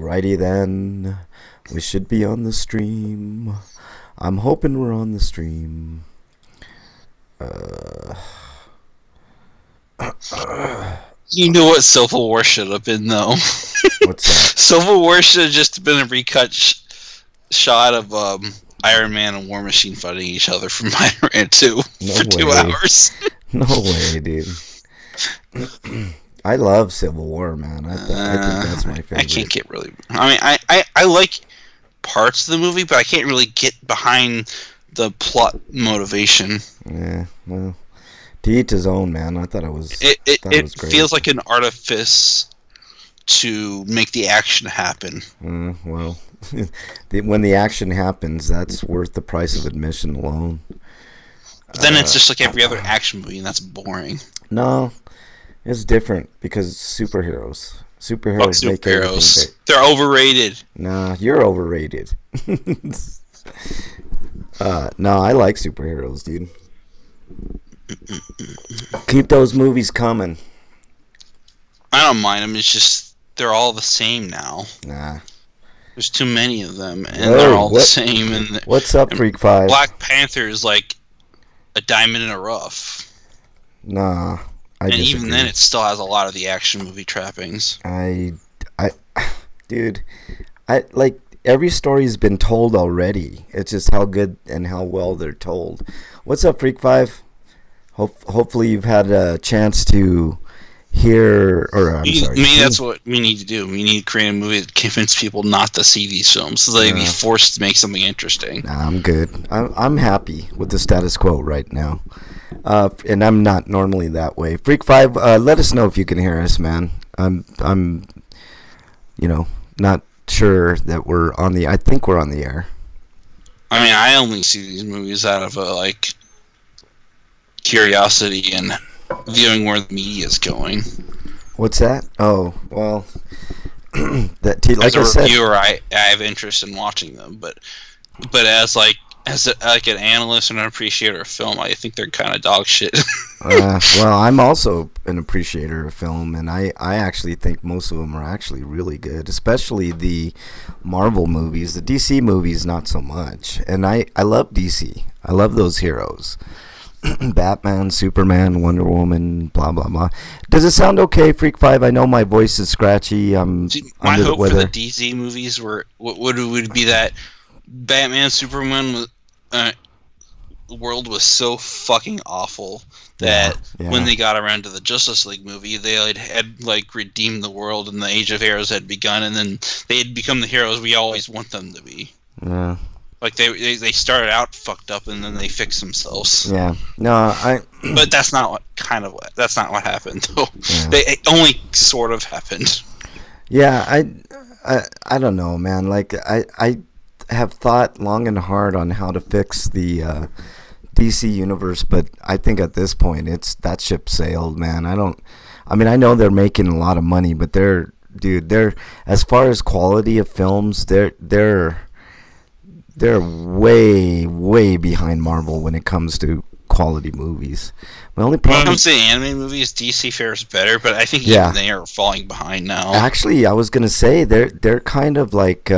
Alrighty then. We should be on the stream. I'm hoping we're on the stream. You know what Civil War should have been, though? What's that? Civil War should have just been a recut shot of Iron Man and War Machine fighting each other from Iron Man 2 for 2 hours. No way, dude. I love Civil War, man. I think that's my favorite. I can't get really... I mean, I like parts of the movie, but I can't really get behind the plot motivation. Yeah, well, to each his own, man. I thought it was It great. feels like an artifice to make the action happen. Well, when the action happens, that's worth the price of admission alone. But then it's just like every other action movie, and that's boring. No, it's different because superheroes. Superheroes make everything great. They're overrated. Nah, you're overrated. No, I like superheroes, dude. Keep those movies coming. I don't mind them. It's just they're all the same now. Nah. There's too many of them, and they're all the same. And what's up, Freak 5? Black Panther is like a diamond in a rough. Nah, and even then, it still has a lot of the action movie trappings. Dude, like every story's been told already. It's just how good and how well they're told. What's up, Freak 5? Hopefully, you've had a chance to hear, or maybe that's what we need to do. We need to create a movie that convince people not to see these films, so they'd be forced to make something interesting. Nah, I'm good. I'm happy with the status quo right now, and I'm not normally that way. Freak 5, let us know if you can hear us, man. I'm, not sure that we're on the. I think we're on the air. I mean, I only see these movies out of curiosity and viewing where the media is going. What's that? Oh, well, like as a reviewer, I have interest in watching them, but as an analyst and an appreciator of film, I think they're kind of dog shit. Well, I'm also an appreciator of film, and I actually think most of them are actually really good, especially the Marvel movies. The DC movies, not so much. And I love DC. I love those heroes. Batman, Superman, Wonder Woman, blah blah blah. Does it sound okay, Freak 5? I know my voice is scratchy. My hope for the DC movies would be that Batman, Superman the world was so fucking awful that when they got around to the Justice League movie, they had redeemed the world and the Age of Heroes had begun, and then they had become the heroes we always want them to be. Yeah. Like they started out fucked up and then they fixed themselves. Yeah. No, But that's not what happened though. Yeah. It only sort of happened. Yeah, I don't know, man. Like I have thought long and hard on how to fix the DC universe, but I think at this point that ship sailed, man. I mean I know they're making a lot of money, but they're as far as quality of films, they're way behind Marvel when it comes to quality movies. My only problem when it comes to anime movies, DC fares better, but I think even they are falling behind now. Actually, I was gonna say they're kind of like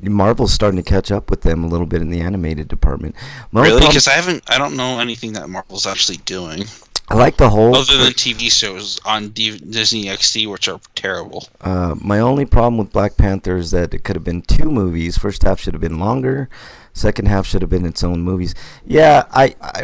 Marvel's starting to catch up with them a little bit in the animated department. Really? Because I don't know anything that Marvel's actually doing. I like the whole... Other than TV shows on Disney XD, which are terrible. My only problem with Black Panther is that it could have been 2 movies. First half should have been longer. Second half should have been its own movies. Yeah,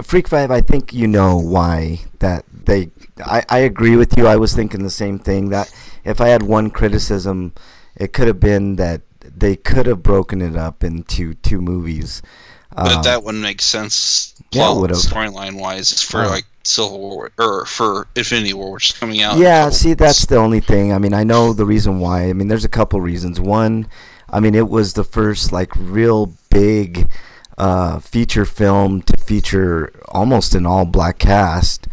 Freak 5, I think you know why that they... I agree with you. I was thinking the same thing. That if I had one criticism, it could have been that they could have broken it up into 2 movies. But that wouldn't make sense storyline-wise for Civil War or for Infinity War, which is coming out. Yeah, see, that's the only thing. I mean, I know the reason why. I mean, there's a couple reasons. One, I mean, it was the first real big feature film to feature almost an all-black cast.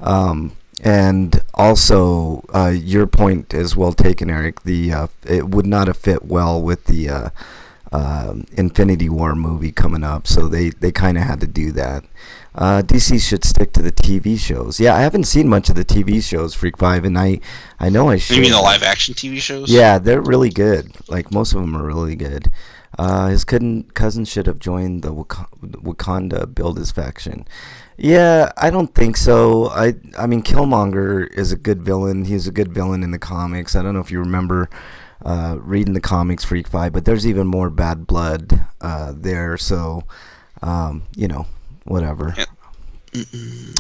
And also, your point is well taken, Eric. It would not have fit well with the Infinity War movie coming up, so they kind of had to do that. DC should stick to the TV shows. Yeah, I haven't seen much of the TV shows, Freak 5, and I know I should. You mean the live-action TV shows? Yeah, they're really good. Like, most of them are really good. His cousin should have joined the Wakanda build his faction. Yeah, I don't think so. I mean, Killmonger is a good villain. He's a good villain in the comics. I don't know if you remember reading the comics, Freak 5, but there's even more bad blood there, so, whatever. Yeah.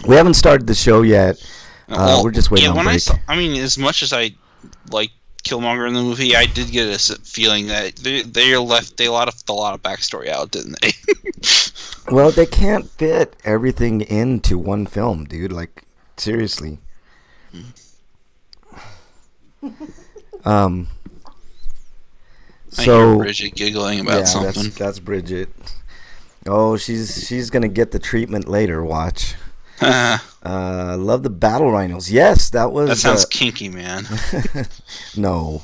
We haven't started the show yet. We're just waiting on break. I mean, as much as I like Killmonger in the movie, I did get a feeling that they left a lot of backstory out, didn't they? Well, they can't fit everything into one film, dude. Like, seriously. I hear Bridget giggling about something. That's Bridget. Oh, she's gonna get the treatment later. Watch. Love the battle rhinos. Yes, that sounds kinky, man. No,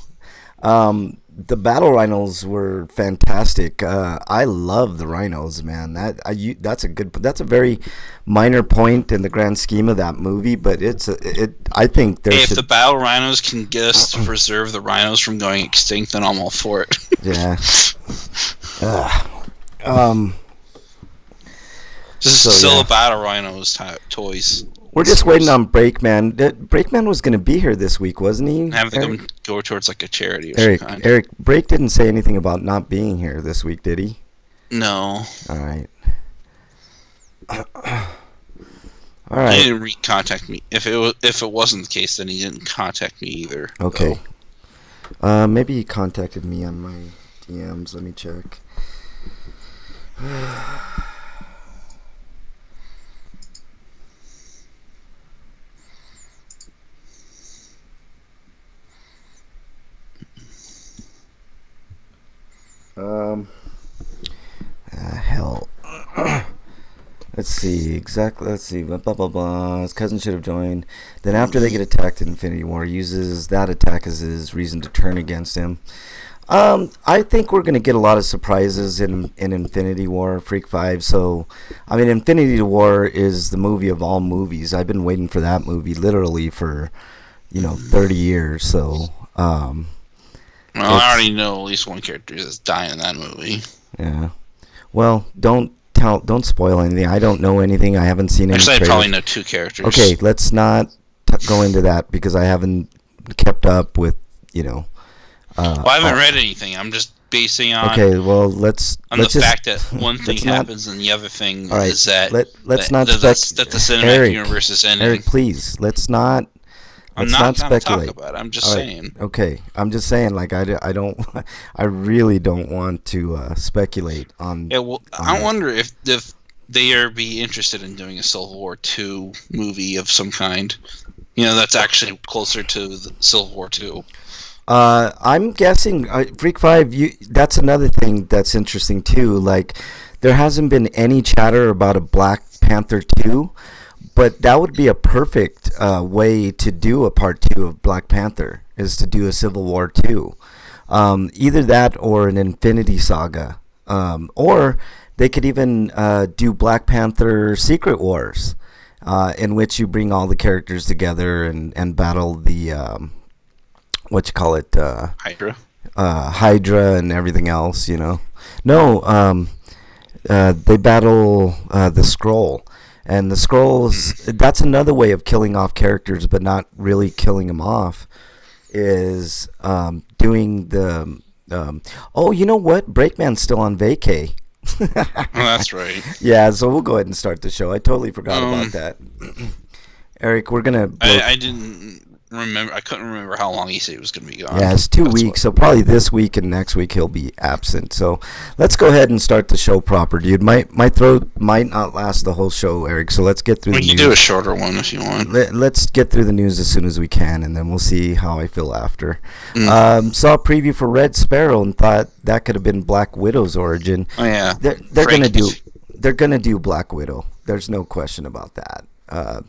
the battle rhinos were fantastic. I love the rhinos, man. That's a very minor point in the grand scheme of that movie, but I think if the battle rhinos can get us to preserve the rhinos from going extinct, then I'm all for it. Yeah. Still a battle rhinos toys. We're just waiting on Breakman. Breakman was going to be here this week, wasn't he? Have them go towards like a charity or some kind. Eric, Break didn't say anything about not being here this week, did he? No. All right. He didn't contact me. If it wasn't the case, then he didn't contact me either. Okay. Maybe he contacted me on my DMs. Let me check. Hell. Let's see. Exactly. Let's see. Blah, blah, blah. His cousin should have joined. Then after they get attacked in Infinity War, uses that attack as his reason to turn against him. I think we're going to get a lot of surprises in Infinity War, Freak 5. So, I mean, Infinity War is the movie of all movies. I've been waiting for that movie literally for, 30 years. So, well, I already know at least one character is dying in that movie. Yeah. Well, don't spoil anything. I don't know anything. I haven't seen any trailers. Actually, I probably know two characters. Okay, let's not go into that because I haven't kept up with, well, I haven't read anything. I'm just basing on. Okay, well, the fact that one thing happens and the other thing is that let's not that the cinematic universe is ending. Eric, please, let's not speculate. Talk about it. I'm just saying. Okay, I'm just saying. Like I don't. I really don't want to speculate on. Yeah, well, I wonder if they be interested in doing a Civil War II movie of some kind. That's actually closer to the Civil War II. I'm guessing Freak 5. That's another thing that's interesting too. Like, there hasn't been any chatter about a Black Panther 2. But that would be a perfect way to do a part 2 of Black Panther, is to do a Civil War 2. Either that or an Infinity Saga. Or they could even do Black Panther Secret Wars, in which you bring all the characters together and battle the, Hydra? Hydra and everything else, No, they battle the Skrull. And the Skrulls, that's another way of killing off characters, but not really killing them off, is doing the... you know what? Breakman's still on vacay. Oh, that's right. Yeah, so we'll go ahead and start the show. I totally forgot about that. Eric, we're going to... I didn't remember. I couldn't remember how long he said he was going to be gone. Yeah, it's 2 weeks, so probably this week and next week he'll be absent. So let's go ahead and start the show proper, dude. My throat might not last the whole show, Eric, so let's get through the news. We can do a shorter one if you want. Let's get through the news as soon as we can, and then we'll see how I feel after. Saw a preview for Red Sparrow and thought that could have been Black Widow's origin. Oh, yeah. They're gonna do Black Widow. There's no question about that.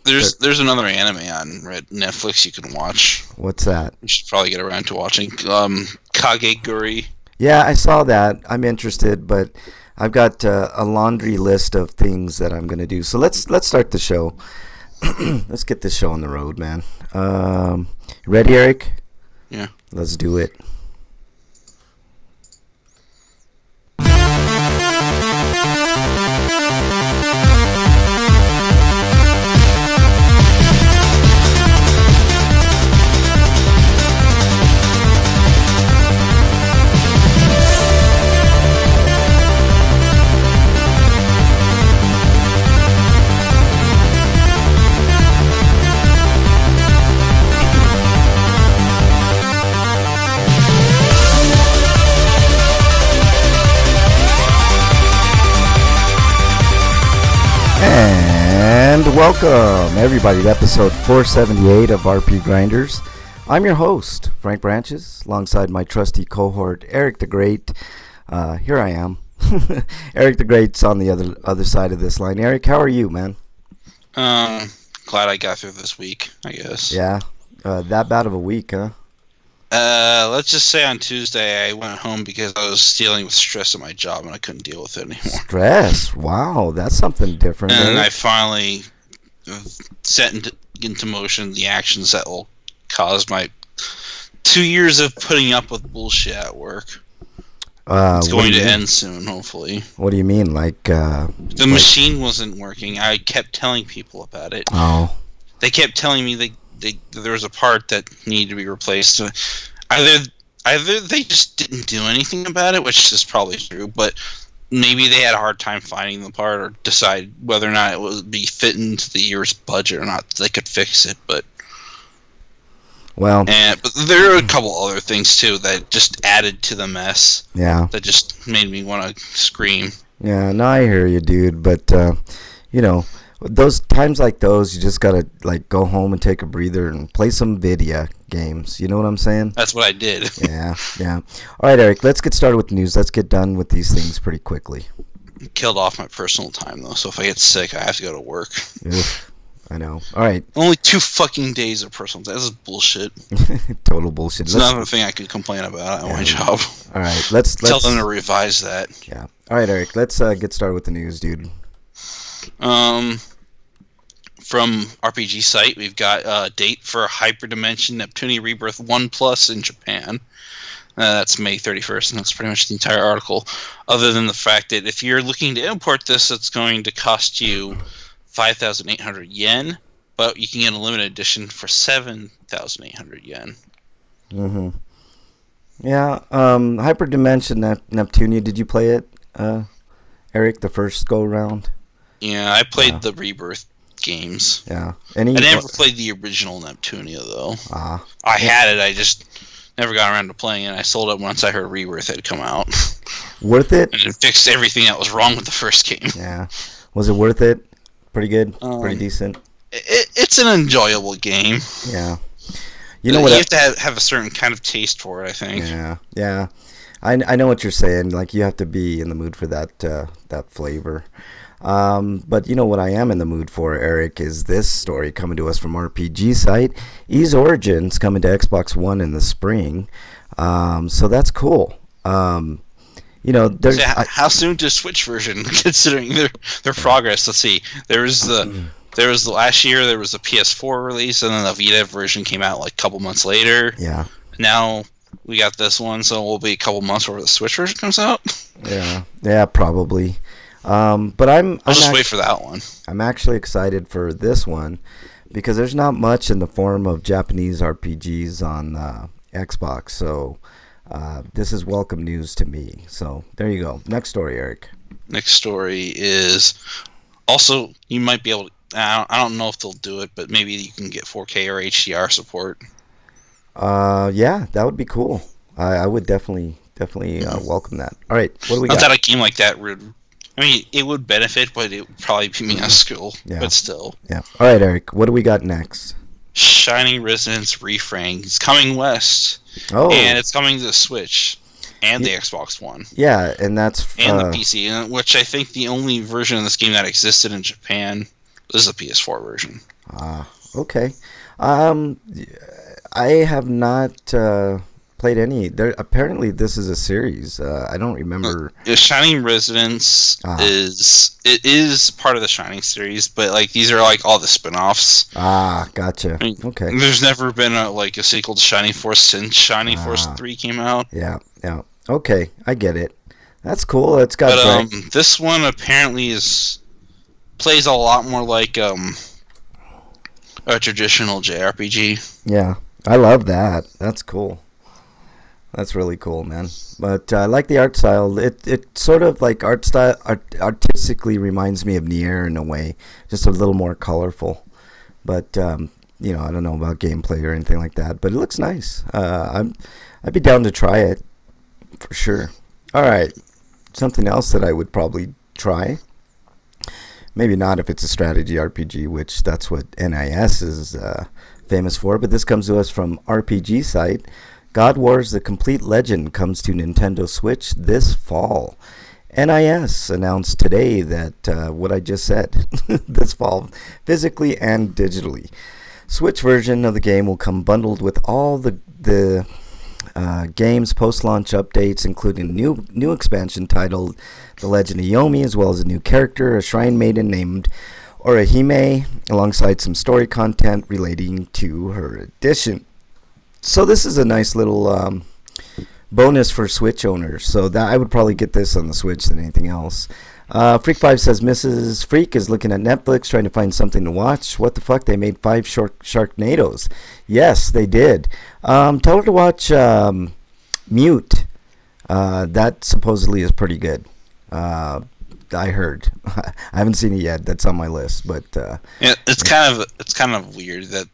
There's another anime on Netflix you can watch. What's that? You should probably get around to watching Kageguri. Yeah, I saw that. I'm interested, but I've got a laundry list of things that I'm gonna do. So let's start the show. Let's get this show on the road, man. Ready, Eric? Yeah. Let's do it. And welcome, everybody, to episode 478 of RPGrinders. I'm your host, Frank Branches, alongside my trusty cohort, Eric the Great. Here I am. Eric the Great's on the other side of this line. Eric, how are you, man? Glad I got through this week, I guess. Yeah, that bad of a week, huh? Let's just say on Tuesday I went home because I was dealing with stress at my job and I couldn't deal with it anymore. Stress? Wow, that's something different. And Eric. I finally set into motion the actions that will cause my 2 years of putting up with bullshit at work. It's going to end soon, hopefully. What do you mean? The machine wasn't working. I kept telling people about it. Oh. They kept telling me there was a part that needed to be replaced. Either they just didn't do anything about it, which is probably true, but maybe they had a hard time finding the part or decide whether or not it would be fit into the year's budget or not. They could fix it, but there are a couple other things too that just added to the mess. Yeah. That just made me want to scream. Yeah, no, I hear you, dude. But those times like those, you just gotta go home and take a breather and play some video games. You know what I'm saying? That's what I did. Yeah. All right, Eric, let's get started with the news. Let's get done with these things pretty quickly. Killed off my personal time though, so if I get sick, I have to go to work. Ugh, I know. All right. Only 2 fucking days of personal time. This is bullshit. Total bullshit. It's another thing I could complain about at my job. All right, let's tell them to revise that. Yeah. All right, Eric, let's get started with the news, dude. From RPG site, we've got a date for Hyperdimension Neptunia Rebirth 1 Plus in Japan. That's May 31st, and that's pretty much the entire article. Other than the fact that if you're looking to import this, it's going to cost you 5,800 yen, but you can get a limited edition for 7,800 yen. Mm-hmm. Yeah, Hyperdimension Neptunia, did you play it, Eric, the first go-around? Yeah, I played the Rebirth games. Yeah. I never played the original Neptunia, though. I had it, I just never got around to playing it. I sold it once I heard Rebirth had come out. Worth it? And it fixed everything that was wrong with the first game. Yeah. Was it worth it? Pretty good? Pretty decent? It's an enjoyable game. Yeah. You know what? You have to have a certain kind of taste for it, I think. Yeah. I know what you're saying. You have to be in the mood for that flavor. But you know what I am in the mood for, Eric, is this story coming to us from RPG site. Ys Origins coming to Xbox One in the spring. So that's cool. How soon to Switch version, considering their progress? Let's see. There was the last year there was a PS4 release, and then the Vita version came out a couple months later. Yeah. Now we got this one, so we'll be a couple months before the Switch version comes out. Yeah, probably. But I'll just wait for that one. I'm actually excited for this one because there's not much in the form of Japanese RPGs on Xbox, so this is welcome news to me. So there you go. Next story, Eric. Next story is also you might be able to. I don't know if they'll do it, but maybe you can get 4K or HDR support. Yeah, that would be cool. I would definitely welcome that. All right, what do we got? Not that a game like that would. I mean, it would benefit, but it would probably be minuscule. Yeah. But still. Yeah. All right, Eric. What do we got next? Shining Resonance Reframe. It's coming west. Oh. And it's coming to the Switch and the Xbox One. Yeah, and that's and the PC, which I think the only version of this game that existed in Japan is the PS4 version. Okay. I have not played any. There apparently this is a series. I don't remember. Shining Residence is part of the Shining series, but like these are like all the spin-offs. Gotcha. I mean, okay. There's never been a sequel to Shining Force since Shining Force 3 came out. Yeah. Okay, I get it. That's cool. It's got. But this one apparently plays a lot more like a traditional JRPG. Yeah, I love that. That's cool. That's really cool, man. But I like the art style. It sort of like artistically reminds me of Nier in a way, just a little more colorful. But I don't know about gameplay or anything like that. But it looks nice. I'd be down to try it for sure. All right, something else that I would probably try. Maybe not if it's a strategy RPG, which that's what NIS is famous for. But this comes to us from RPG site. God Wars: The Complete Legend comes to Nintendo Switch this fall. NIS announced today that what I just said, this fall, physically and digitally. Switch version of the game will come bundled with all the game's post-launch updates, including new expansion titled The Legend of Yomi, as well as a new character, a shrine maiden named Orihime, alongside some story content relating to her edition. So this is a nice little bonus for Switch owners. So that I would probably get this on the Switch than anything else. Freak5 says Mrs. Freak is looking at Netflix trying to find something to watch. What the fuck? They made 5 Sharknadoes. Yes, they did. Tell her to watch Mute. That supposedly is pretty good. I heard. I haven't seen it yet. That's on my list. But yeah, it's kind of weird that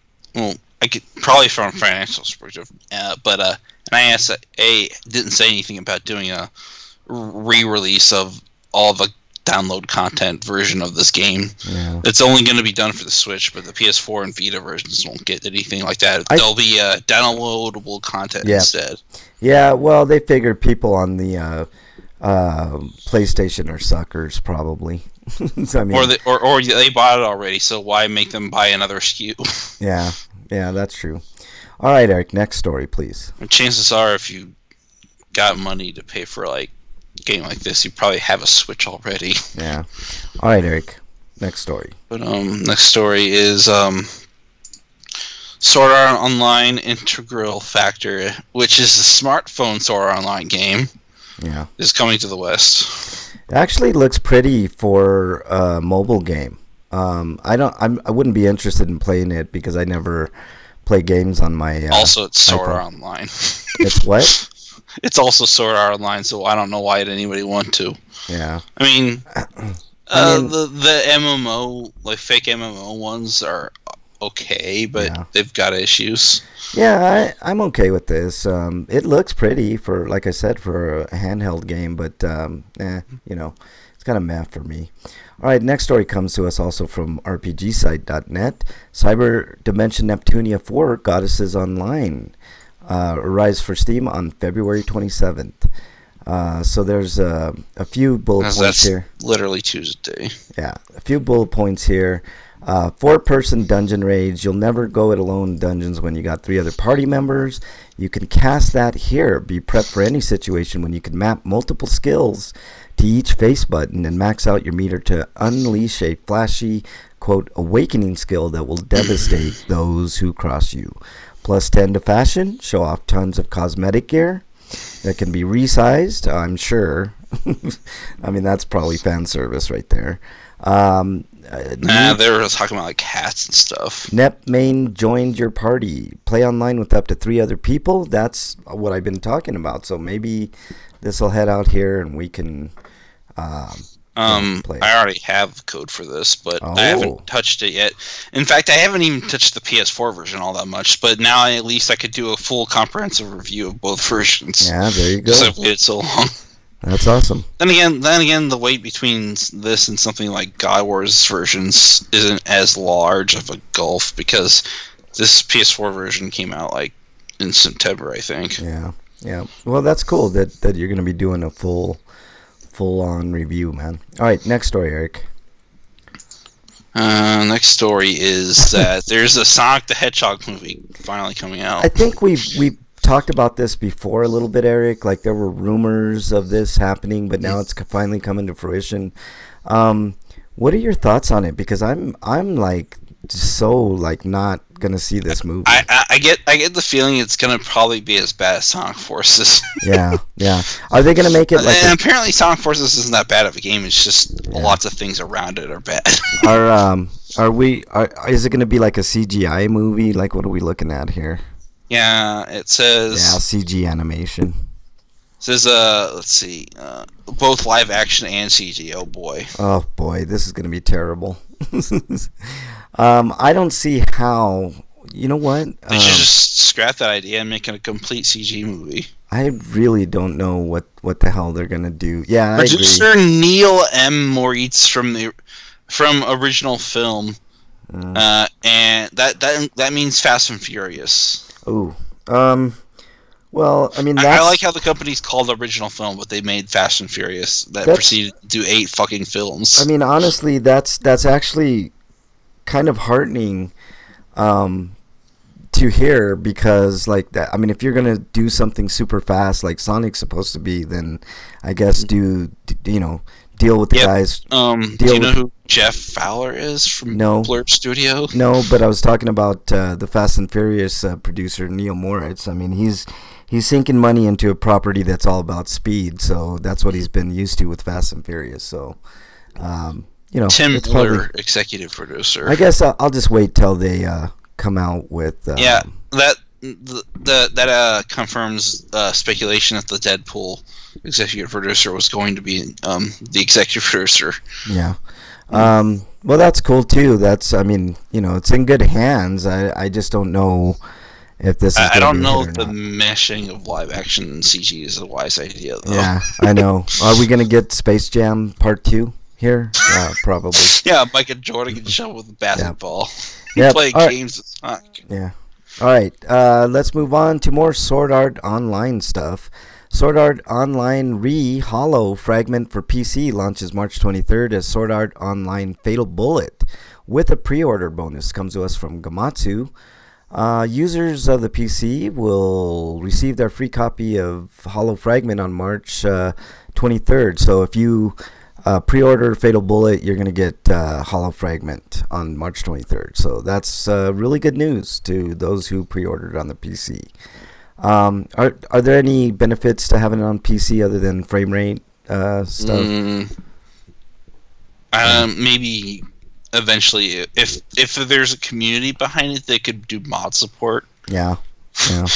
I could probably from a financial perspective, but NISA didn't say anything about doing a re-release of all the download content version of this game. Yeah. It's only going to be done for the Switch, but the PS4 and Vita versions won't get anything like that. There'll be downloadable content instead. Yeah, well, they figured people on the PlayStation are suckers, probably. So, I mean, or they bought it already, so why make them buy another SKU? Yeah, that's true. All right, Eric, next story, please. And chances are, if you got money to pay for like a game like this, you probably have a Switch already. Yeah. All right, Eric, next story. But next story is Sword Art Online Integral Factor, which is a smartphone Sword Art Online game. Yeah. Is coming to the West. It actually looks pretty for a mobile game. I wouldn't be interested in playing it because I never play games on my also, it's Sword Art Online. It's what? It's also Sword Art Online, so I don't know why did anybody want to. Yeah. I mean the MMO, like fake MMO ones are okay, but they've got issues. Yeah, I'm okay with this. It looks pretty for, like I said, for a handheld game, but it's kind of meh for me. All right, next story comes to us also from RPGsite.net. Cyber Dimension Neptunia 4 Goddesses Online arrives for Steam on February 27th. So there's a few bullet points here. Literally Tuesday. Yeah, a few bullet points here. 4-person dungeon raids. You'll never go it alone dungeons when you got 3 other party members. You can cast that here. Be prepped for any situation when you can map multiple skills to each face button and max out your meter to unleash a flashy, quote, awakening skill that will devastate those who cross you. Plus 10 to fashion. Show off tons of cosmetic gear that can be resized, I'm sure. I mean, that's probably fan service right there. They were talking about like hats and stuff. Nep main joined your party. Play online with up to 3 other people. That's what I've been talking about. So maybe this will head out here and we can play. I already have the code for this, but I haven't touched it yet. In fact, I haven't even touched the PS4 version all that much. But now at least I could do a full comprehensive review of both versions. Yeah, there you go. Because I've waited so long. That's awesome. Then again, the wait between this and something like God Wars versions isn't as large of a gulf because this PS4 version came out like in September, I think. Yeah. Well, that's cool that you're going to be doing a full-on review, man. All right, next story, Eric. Next story is that there's a Sonic the Hedgehog movie finally coming out. I think we talked about this before a little bit, Eric. Like there were rumors of this happening, but now it's finally coming to fruition. What are your thoughts on it? Because I'm like so like not gonna see this movie. I get the feeling it's gonna probably be as bad as Sonic Forces. Yeah. Are they gonna make it like? And apparently, Sonic Forces isn't that bad of a game. It's just lots of things around it are bad. Is it gonna be like a CGI movie? Like what are we looking at here? Yeah, it says. Yeah, CG animation. It says let's see, both live action and CG. Oh boy. Oh boy, this is gonna be terrible. I don't see how. You know what? They should just scrap that idea and make it a complete CG movie. I really don't know what the hell they're gonna do. Yeah, Producer Neil M. Moritz from original film, and that means Fast and Furious. Oh, well, I mean, I like how the company's called original film, but they made Fast and Furious that proceeded to do 8 fucking films. I mean, honestly, that's actually kind of heartening to hear, because like that. I mean, if you're gonna do something super fast like Sonic's supposed to be, then I guess deal with the guys. Do you know who Jeff Fowler is from Blur Studio? No, but I was talking about the Fast and Furious producer Neil Moritz. I mean, he's sinking money into a property that's all about speed, so that's what he's been used to with Fast and Furious. So, Tim Miller, executive producer. I guess I'll just wait till they come out with. That confirms speculation that the Deadpool executive producer was going to be the executive producer. Yeah. Well, that's cool too. That's, I mean, it's in good hands. I just don't know if this is. I don't know if the meshing of live action and CG is a wise idea, though. Yeah, I know. Are we gonna get Space Jam Part 2 here? Probably. Yeah, Mike and Jordan get shoved with a basketball. Yeah. Play games with Sonic. Yeah. All right. Let's move on to more Sword Art Online stuff. Sword Art Online Hollow Fragment for PC launches March 23rd as Sword Art Online Fatal Bullet with a pre-order bonus. Comes to us from Gamatsu. Users of the PC will receive their free copy of Hollow Fragment on March 23rd. So if you pre-order Fatal Bullet, you're going to get Hollow Fragment on March 23rd. So that's really good news to those who pre-ordered on the PC. Are there any benefits to having it on PC other than frame rate stuff? Maybe eventually, if there's a community behind it, they could do mod support. Yeah. And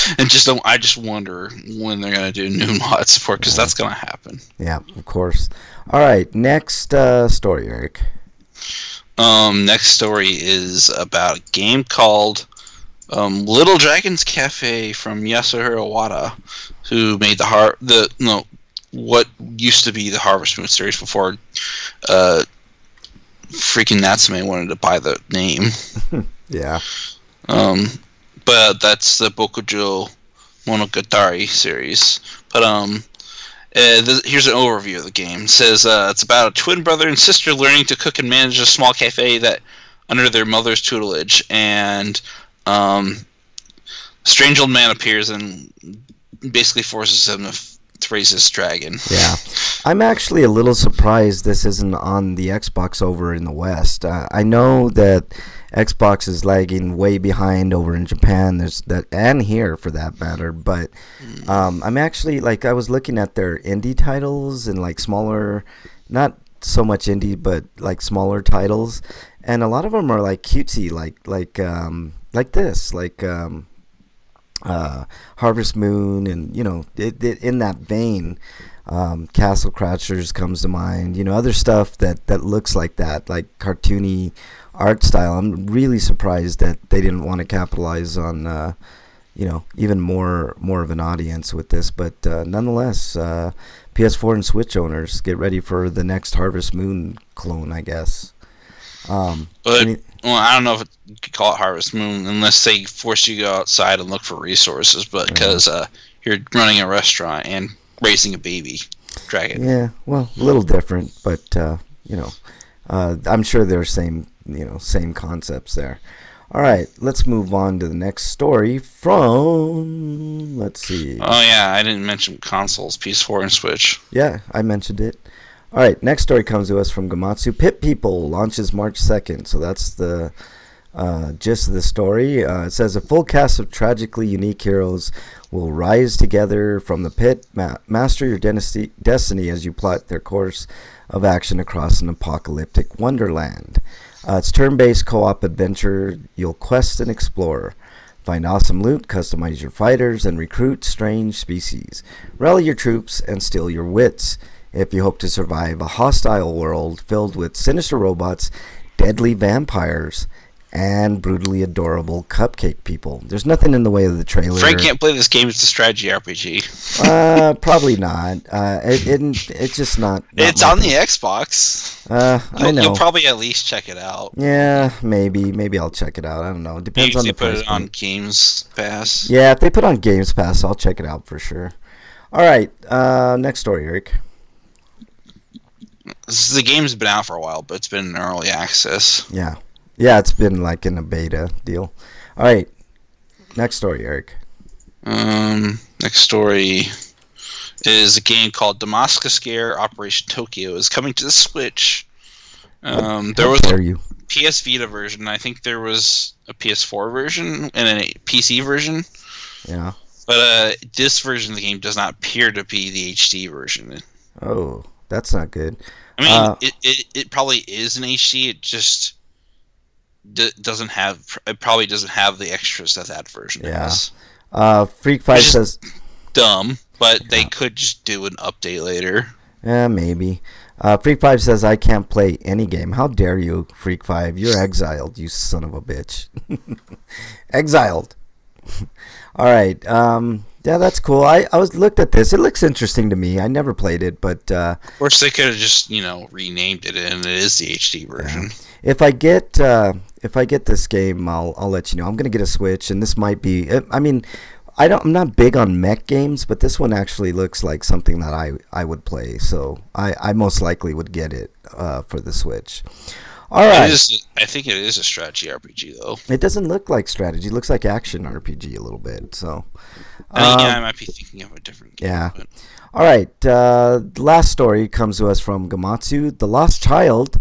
I just wonder when they're gonna do new mod support, because that's gonna happen. Yeah, of course. All right, next story, Eric. Next story is about a game called Little Dragon's Cafe from Yasuhiro Wada, who made what used to be the Harvest Moon series before freaking Natsume wanted to buy the name. Yeah. But that's the Bokujo Monogatari series. But here's an overview of the game. It says it's about a twin brother and sister learning to cook and manage a small cafe that under their mother's tutelage, and strange old man appears and basically forces him to raise this dragon. Yeah. I'm actually a little surprised this isn't on the Xbox over in the West. I know that Xbox is lagging way behind over in Japan. There's that, and here for that matter. But I'm actually, like, I was looking at their indie titles and like smaller, not so much indie, but like smaller titles, and a lot of them are like cutesy, like this, like Harvest Moon, and in that vein. Castle Crashers comes to mind. Other stuff that looks like that, like cartoony art style. I'm really surprised that they didn't want to capitalize on even more of an audience with this. But nonetheless, PS4 and Switch owners, get ready for the next Harvest Moon clone, I guess. Well, I don't know if you could call it Harvest Moon unless they force you to go outside and look for resources, but because you're running a restaurant and raising a baby dragon. Yeah, well, a little different, but I'm sure there's same concepts there. All right, let's move on to the next story from, let's see. Oh, yeah, I didn't mention consoles, PS4 and Switch. Yeah, I mentioned it. All right, next story comes to us from Gamatsu. Pit People launches March 2nd, so that's the gist of the story. It says a full cast of tragically unique heroes will rise together from the pit, master your destiny as you plot their course of action across an apocalyptic wonderland. It's turn-based co-op adventure. You'll quest and explore. Find awesome loot, customize your fighters, and recruit strange species. Rally your troops and steal your wits if you hope to survive a hostile world filled with sinister robots, deadly vampires, and brutally adorable cupcake people. There's nothing in the way of the trailer. Frank can't play this game. It's a strategy RPG. Probably not. It's just not it's on the Xbox. I know. You'll probably at least check it out. Yeah, maybe I'll check it out. I don't know. It depends on the price. Maybe they put it on Games Pass. Yeah, if they put it on Games Pass, I'll check it out for sure. All right, next story, Eric. The game's been out for a while, but it's been in early access. Yeah, it's been like in a beta deal. All right, next story, Eric. Next story is a game called Damascus Scare Operation Tokyo is coming to the Switch. There was a PS Vita version. I think there was a PS4 version and a PC version. Yeah. But this version of the game does not appear to be the HD version. Oh, that's not good. I mean, it probably is an HD. It just doesn't have. It probably doesn't have the extras that version has. Freak 5 says dumb, but they could just do an update later. Yeah, maybe. Freak 5 says I can't play any game. How dare you, Freak 5? You're exiled, you son of a bitch. Exiled. All right. Yeah, that's cool. I looked at this. It looks interesting to me. I never played it, but of course they could have just renamed it, and it is the HD version. Yeah. If I get this game, I'll let you know. I'm gonna get a Switch, and this might be. I mean, I'm not big on mech games, but this one actually looks like something that I would play. So I most likely would get it for the Switch. All right. I think it is a strategy RPG, though. It doesn't look like strategy. It looks like action RPG a little bit. So. I might be thinking of a different game. Yeah. But. All right. The last story comes to us from Gamatsu. The Lost Child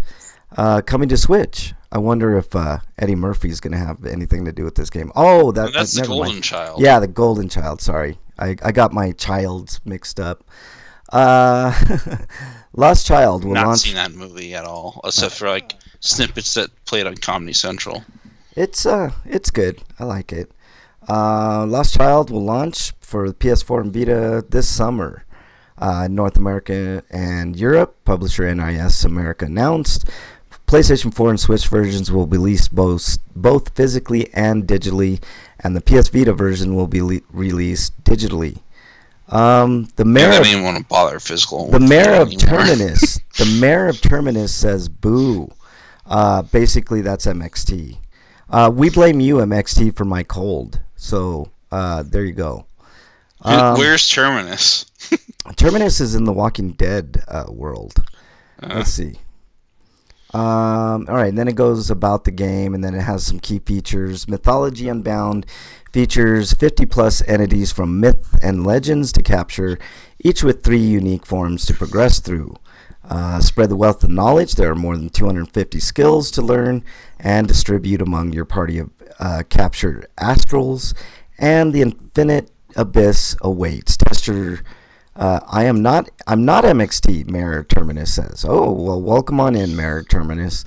coming to Switch. I wonder if Eddie Murphy is going to have anything to do with this game. Oh, that's the Golden Child. Yeah, the Golden Child. Sorry. I got my childs mixed up. Lost Child will launch. Not seen that movie at all, except for snippets that played on Comedy Central. It's good. I like it. Lost Child will launch for PS4 and Vita this summer. North America and Europe. Publisher NIS America announced. PlayStation 4 and Switch versions will be released both physically and digitally, and the PS Vita version will be released digitally. The mayor I didn't want to bother physical. The mayor of Terminus. The mayor of Terminus says boo. Basically, that's MXT. We blame you, MXT, for my cold. So there you go. Where's Terminus? Terminus is in the Walking Dead world. Let's see. All right, and then it goes about the game, and then it has some key features. Mythology Unbound features 50-plus entities from myth and legends to capture, each with 3 unique forms to progress through. Spread the wealth of knowledge. There are more than 250 skills to learn and distribute among your party of captured astrals, and the infinite abyss awaits. Tester, I'm not MXT, Mayor Terminus says. Oh, well, welcome on in, Mayor Terminus.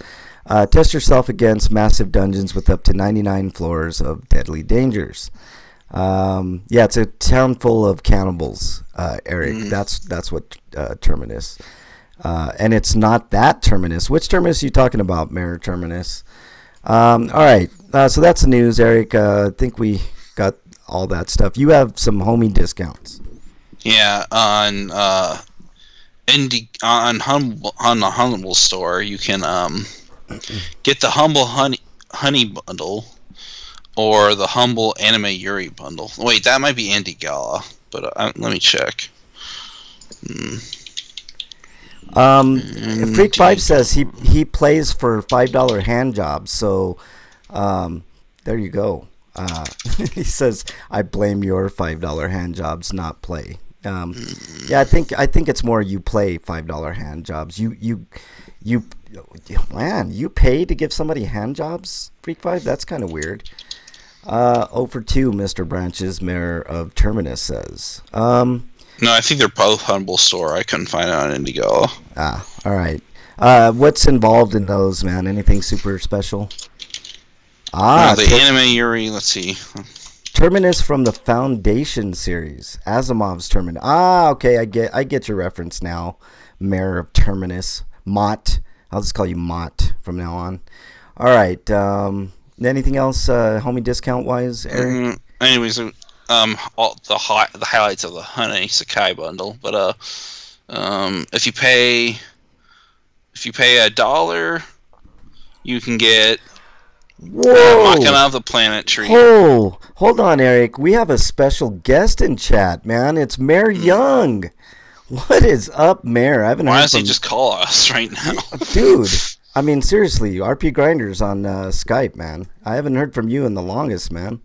Test yourself against massive dungeons with up to 99 floors of deadly dangers. Yeah, it's a town full of cannibals, Eric. That's what Terminus. And it's not that Terminus. Which Terminus are you talking about, Mayor Terminus? All right, so that's the news, Eric. I think we got all that stuff. You have some homie discounts. Yeah, on the Humble store, you can get the Humble Honey bundle or the Humble Anime Yuri bundle. Wait, that might be Indie Gala, but let me check. Freak 5 says he plays for $5 hand jobs, so there you go. He says, "I blame your $5 hand jobs, not play." Yeah, I think it's more you play $5 hand jobs. You man, you pay to give somebody hand jobs, Freak 5? That's kind of weird. 0 for 2, Mr. Branches, Mayor of Terminus says. No, I think they're both Humble Store. I couldn't find it on Indiegogo. All right. What's involved in those, man? Anything super special? The anime Yuri, let's see. Terminus from the Foundation series. Asimov's Terminus. Okay, I get your reference now. Mayor of Terminus. Mott. I'll just call you Mott from now on. All right. Anything else, homie, discount wise, Eric? Anyways, all the highlights of the Honey Sakai bundle. But if you pay $1, you can get Machina of the Planet Tree. Oh, hold on, Eric. We have a special guest in chat, man. It's Mayor Young. What is up, Mayor? I haven't heard Why does he just call us right now? Dude, I mean, seriously, RPGrinders on Skype, man. I haven't heard from you in the longest, man.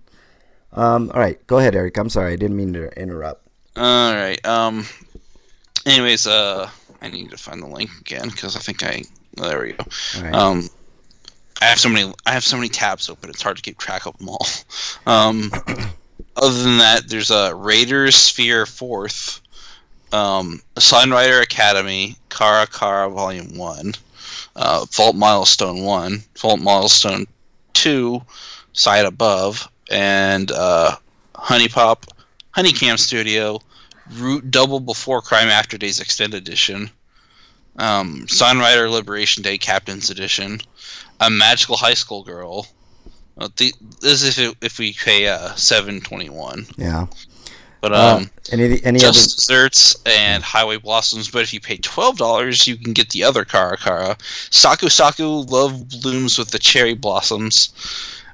All right, go ahead, Eric. I'm sorry. I didn't mean to interrupt. All right. Anyways, I need to find the link again because I think there we go. All right. I have so many tabs open. It's hard to keep track of them all. Other than that, there's a Raiders Sphere 4th, Sunrider Academy, Kara Kara Volume 1, Vault Milestone 1, Vault Milestone 2, Side Above, and Honeypop, Honeycam Studio, Root Double Before Crime After Days Extended Edition, Sunrider Liberation Day Captain's Edition, A Magical High School Girl. This is if we pay $7.21. Yeah. But any Just other Desserts and Highway Blossoms. But if you pay $12, you can get the other Kara Kara. Saku Saku Love Blooms with the Cherry Blossoms.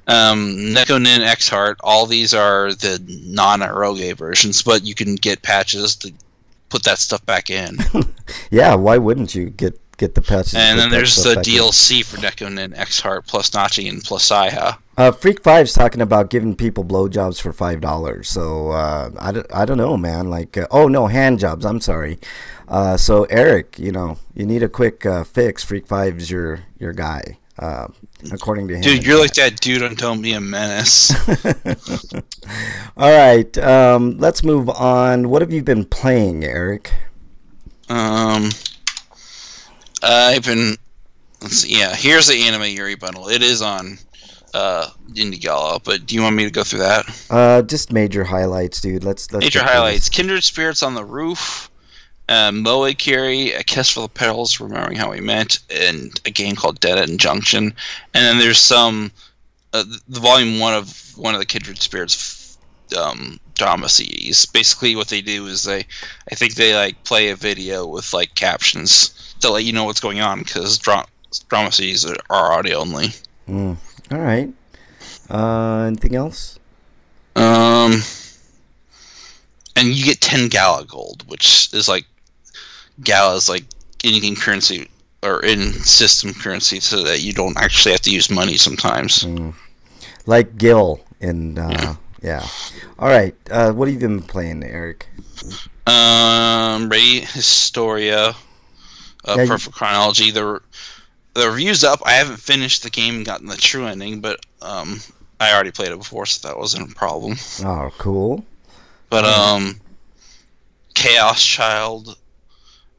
Neko Nin X Heart. All these are the non-eroge versions, but you can get patches to put that stuff back in. Yeah, why wouldn't you get the patches? And then there's the DLC for Neko Nin X Heart plus Nachi and plus Saiha. Freak 5's talking about giving people blowjobs for $5. So I don't know, man. Like oh no, hand jobs. I'm sorry. So Eric, you need a quick fix. Freak 5's your guy. According to him. Dude, you're like that dude on Don't Be a Menace. All right, let's move on. What have you been playing, Eric? I've been. Let's see. Yeah, here's the Anime Yuri bundle. It is on Indiegogo, but do you want me to go through that? Just major highlights, dude. Let's major highlights. Kindred Spirits on the Roof. Moe Kiri, A Kiss for the Petals, Remembering How We Met, and a game called Dead End Junction. And then there's some, the volume one of the Kindred Spirits drama CDs. Basically what they do is I think they like play a video with like captions to let you know what's going on, because drama CDs are audio only. All right. Anything else? And you get 10 Gala Gold, which is like, Gala is like in-game currency or in-system currency, so that you don't actually have to use money sometimes. Like Gil in yeah. All right. What have you been playing, Eric? Ray Historia, Perfect Chronology. The review's up. I haven't finished the game and gotten the true ending, but I already played it before, so that wasn't a problem. Oh, cool. But Chaos Child,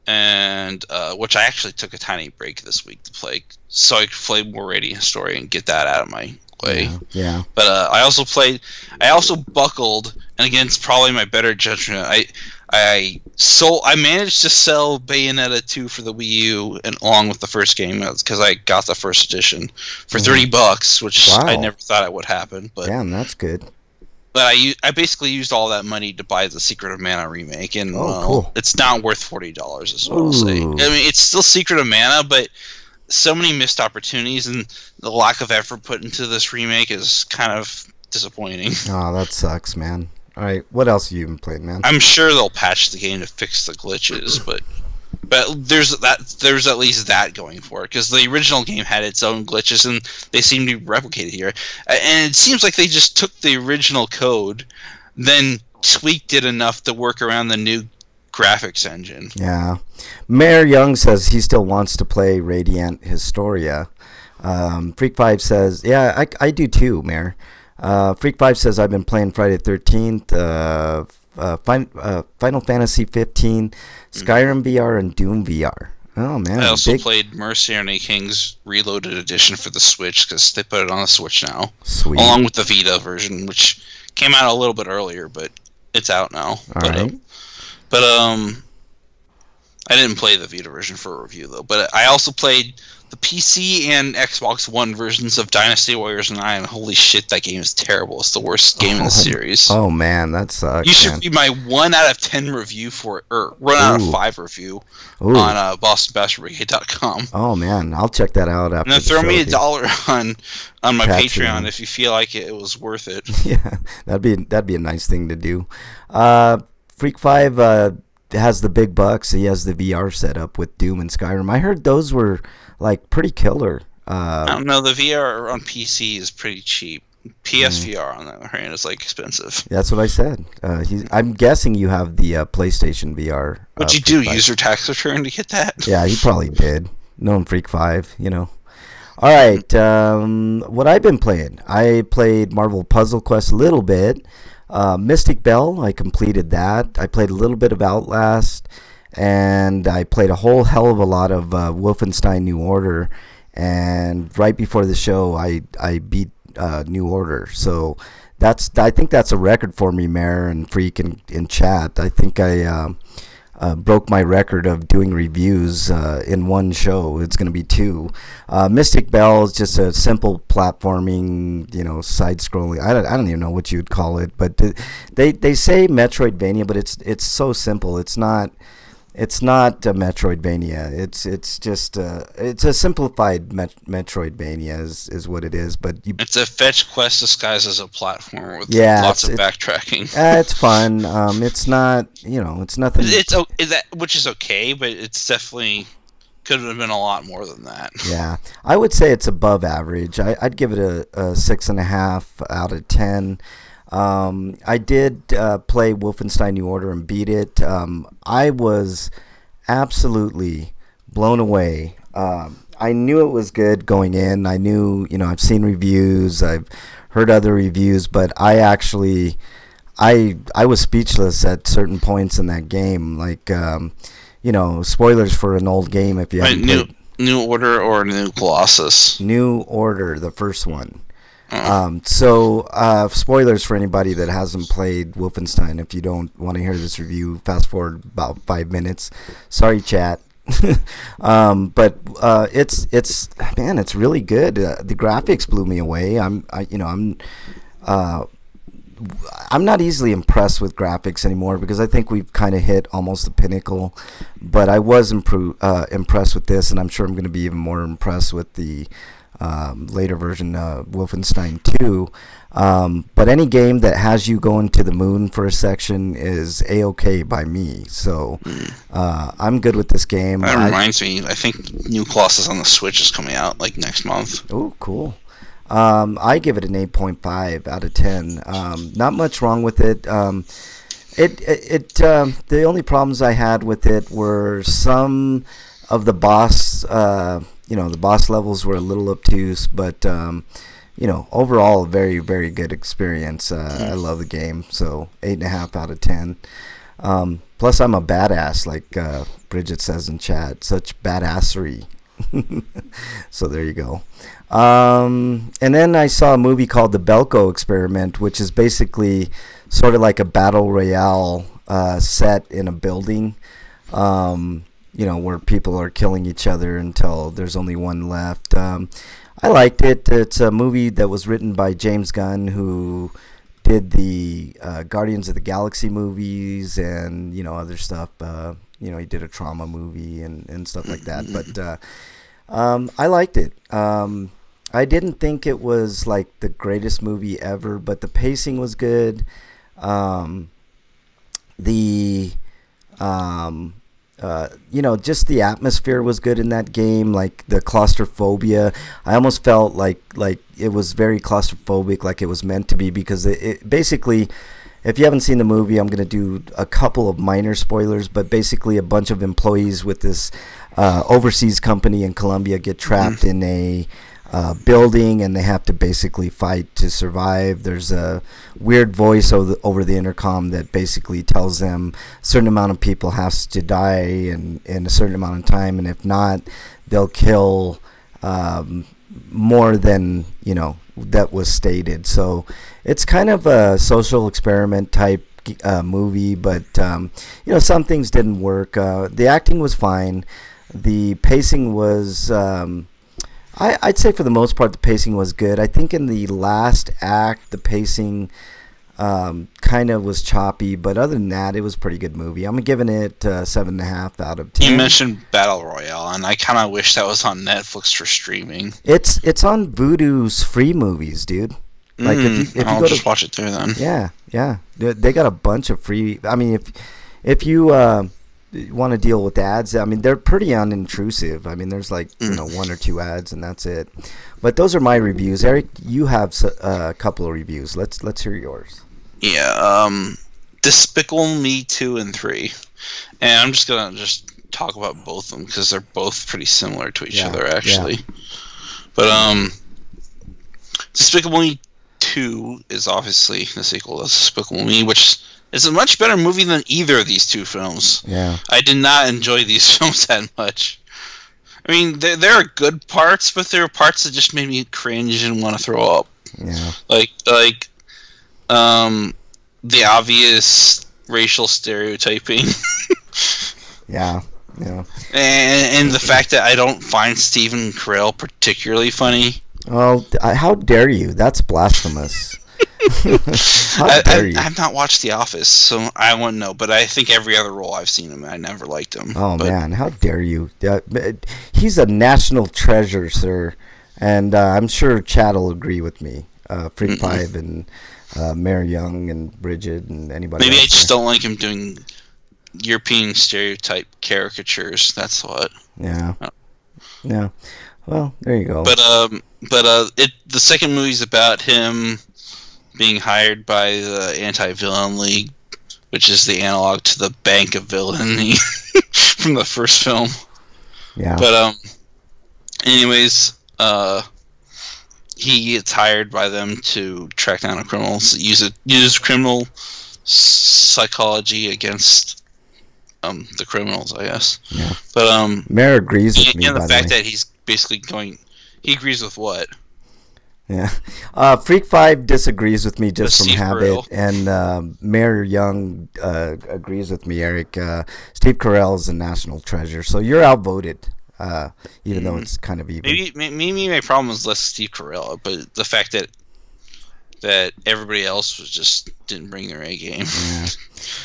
and which I actually took a tiny break this week to play, so I could play more Radiant Historia and get that out of my way. Yeah. But I also buckled, and again, it's probably my better judgment. I managed to sell Bayonetta 2 for the Wii U, and along with the first game, because I got the first edition for $30, which I never thought it would happen. But damn, that's good. But I basically used all that money to buy the Secret of Mana remake, and cool. It's not worth $40, is what I'll say. I mean, it's still Secret of Mana, but so many missed opportunities, and the lack of effort put into this remake is kind of disappointing. Oh, that sucks, man. All right, what else have you been playing, man? I'm sure they'll patch the game to fix the glitches, but But there's at least that going for it, because the original game had its own glitches, and they seem to be replicated here. And it seems like they just took the original code, then tweaked it enough to work around the new graphics engine. Yeah. Mayor Young says he still wants to play Radiant Historia. Freak5 says, yeah, I do too, Mayor. Freak5 says, I've been playing Friday the 13th, Final Fantasy 15, Skyrim VR, and Doom VR. Oh, man. I also played Mercenary Kings Reloaded Edition for the Switch, because they put it on the Switch now. Sweet. Along with the Vita version, which came out a little bit earlier, but it's out now. But I didn't play the Vita version for a review, though. But I also played the PC and Xbox One versions of Dynasty Warriors 9, and holy shit, that game is terrible. It's the worst game in the series. Oh, man, that sucks. You should be my 1 out of 10 review for it, or 1 out of 5 review on BostonBastardBrigade.com. Oh, man, I'll check that out after. And then throw me $1 on my Patreon if you feel like it was worth it. Yeah, that'd be a nice thing to do. Freak5 has the big bucks. He has the VR setup with Doom and Skyrim. I heard those were like pretty killer. I don't know. The VR on PC is pretty cheap. PSVR on the other hand is like expensive. That's what I said. I'm guessing you have the PlayStation VR. What'd you do? Use your tax return to get that? Yeah, he probably did. Knowing Freak5, you know. All right, what I've been playing. I played Marvel Puzzle Quest a little bit. Mystic Bell, I completed that. I played a little bit of Outlast, and I played a whole hell of a lot of Wolfenstein New Order. And right before the show, I beat New Order. So I think that's a record for me, Mayor and Freak in chat. I think I broke my record of doing reviews in one show. It's going to be 2. Mystic Bell is just a simple platforming, side-scrolling. I don't even know what you'd call it, but they say Metroidvania, but it's so simple. It's not a Metroidvania. It's just it's a simplified Metroidvania is what it is. But it's a fetch quest disguised as a platformer with lots of backtracking. It's fun. It's not it's nothing. Which is okay, but it's definitely could have been a lot more than that. Yeah, I would say it's above average. I'd give it a 6.5 out of 10. I did play Wolfenstein New Order and beat it. I was absolutely blown away. I knew it was good going in. I knew, I've seen reviews, I've heard other reviews, but I actually, I was speechless at certain points in that game. Like, spoilers for an old game if you haven't played. New Order or New Colossus? New Order, the first one. Spoilers for anybody that hasn't played Wolfenstein. If you don't want to hear this review, fast forward about 5 minutes. Sorry, chat. But it's really good. The graphics blew me away. I'm not easily impressed with graphics anymore because I think we've kind of hit almost the pinnacle. But I was impressed with this, and I'm sure I'm going to be even more impressed with the later version Wolfenstein 2. But any game that has you going to the moon for a section is A-okay by me. So I'm good with this game. That reminds me, I think New Colossus on the Switch is coming out like next month. Oh, cool. I give it an 8.5 out of 10. Not much wrong with it. The only problems I had with it were some of the boss the boss levels were a little obtuse, but overall a very, very good experience. I love the game, so 8.5 out of 10. Plus I'm a badass, like Bridget says in chat. Such badassery. So there you go. And then I saw a movie called The Belko Experiment, which is basically sort of like a battle royale set in a building. Where people are killing each other until there's only one left. I liked it. It's a movie that was written by James Gunn, who did the Guardians of the Galaxy movies and, other stuff. He did a trauma movie and stuff like that. But I liked it. I didn't think it was like the greatest movie ever, but the pacing was good. just the atmosphere was good in that game, like the claustrophobia. I almost felt like it was very claustrophobic, like it was meant to be, because it basically, if you haven't seen the movie, I'm going to do a couple of minor spoilers, but basically a bunch of employees with this overseas company in Colombia get trapped in a building, and they have to basically fight to survive. There's a weird voice over the intercom that basically tells them a certain amount of people has to die in a certain amount of time, and if not, they'll kill more than that was stated. So it's kind of a social experiment type movie, but some things didn't work. The acting was fine. The pacing was I'd say for the most part the pacing was good. I think in the last act the pacing kind of was choppy, but other than that, it was a pretty good movie. I'm giving it 7.5 out of 10. You mentioned Battle Royale, and I kind of wish that was on Netflix for streaming. It's on Vudu's free movies, dude. Like if you I'll go just watch it there then. Yeah. They got a bunch of free. I mean, if you want to deal with ads, I mean, they're pretty unintrusive. I mean, there's like 1 or 2 ads, and that's it. But those are my reviews. Eric, you have a couple of reviews. Let's hear yours. Yeah. Despicable Me 2 and 3, and I'm just gonna talk about both of them because they're both pretty similar to each other, actually. Yeah. But Despicable Me 2 is obviously the sequel to Despicable Me, which is a much better movie than either of these two films. Yeah. I did not enjoy these films that much. I mean, there are good parts, but there are parts that just made me cringe and want to throw up. Yeah. Like the obvious racial stereotyping. Yeah. And the fact that I don't find Stephen Carell particularly funny. Oh, how dare you? That's blasphemous. How dare you? I've not watched The Office, so I wouldn't know. But I think every other role I've seen him, I never liked him. Oh, man, how dare you? He's a national treasure, sir. And I'm sure Chad will agree with me. Freak 5 and Mary Young and Bridget and anybody Maybe else I just don't like him doing European stereotype caricatures. That's what. Yeah. Yeah. Well, there you go. But the second movie's about him being hired by the Anti-Villain League, which is the analog to the Bank of Villainy from the first film. Yeah. But anyways, he gets hired by them to track down a criminal, use criminal psychology against the criminals, I guess. Yeah. But Mayor agrees with me. And the fact that he's basically he agrees with what? Yeah. Freak 5 disagrees with me just from habit, Carell. And Mayor Young agrees with me, Eric. Steve Carell is a national treasure, so you're outvoted, even though it's kind of even. Maybe my problem is less Steve Carell, but the fact that everybody else didn't bring their A game. Yeah.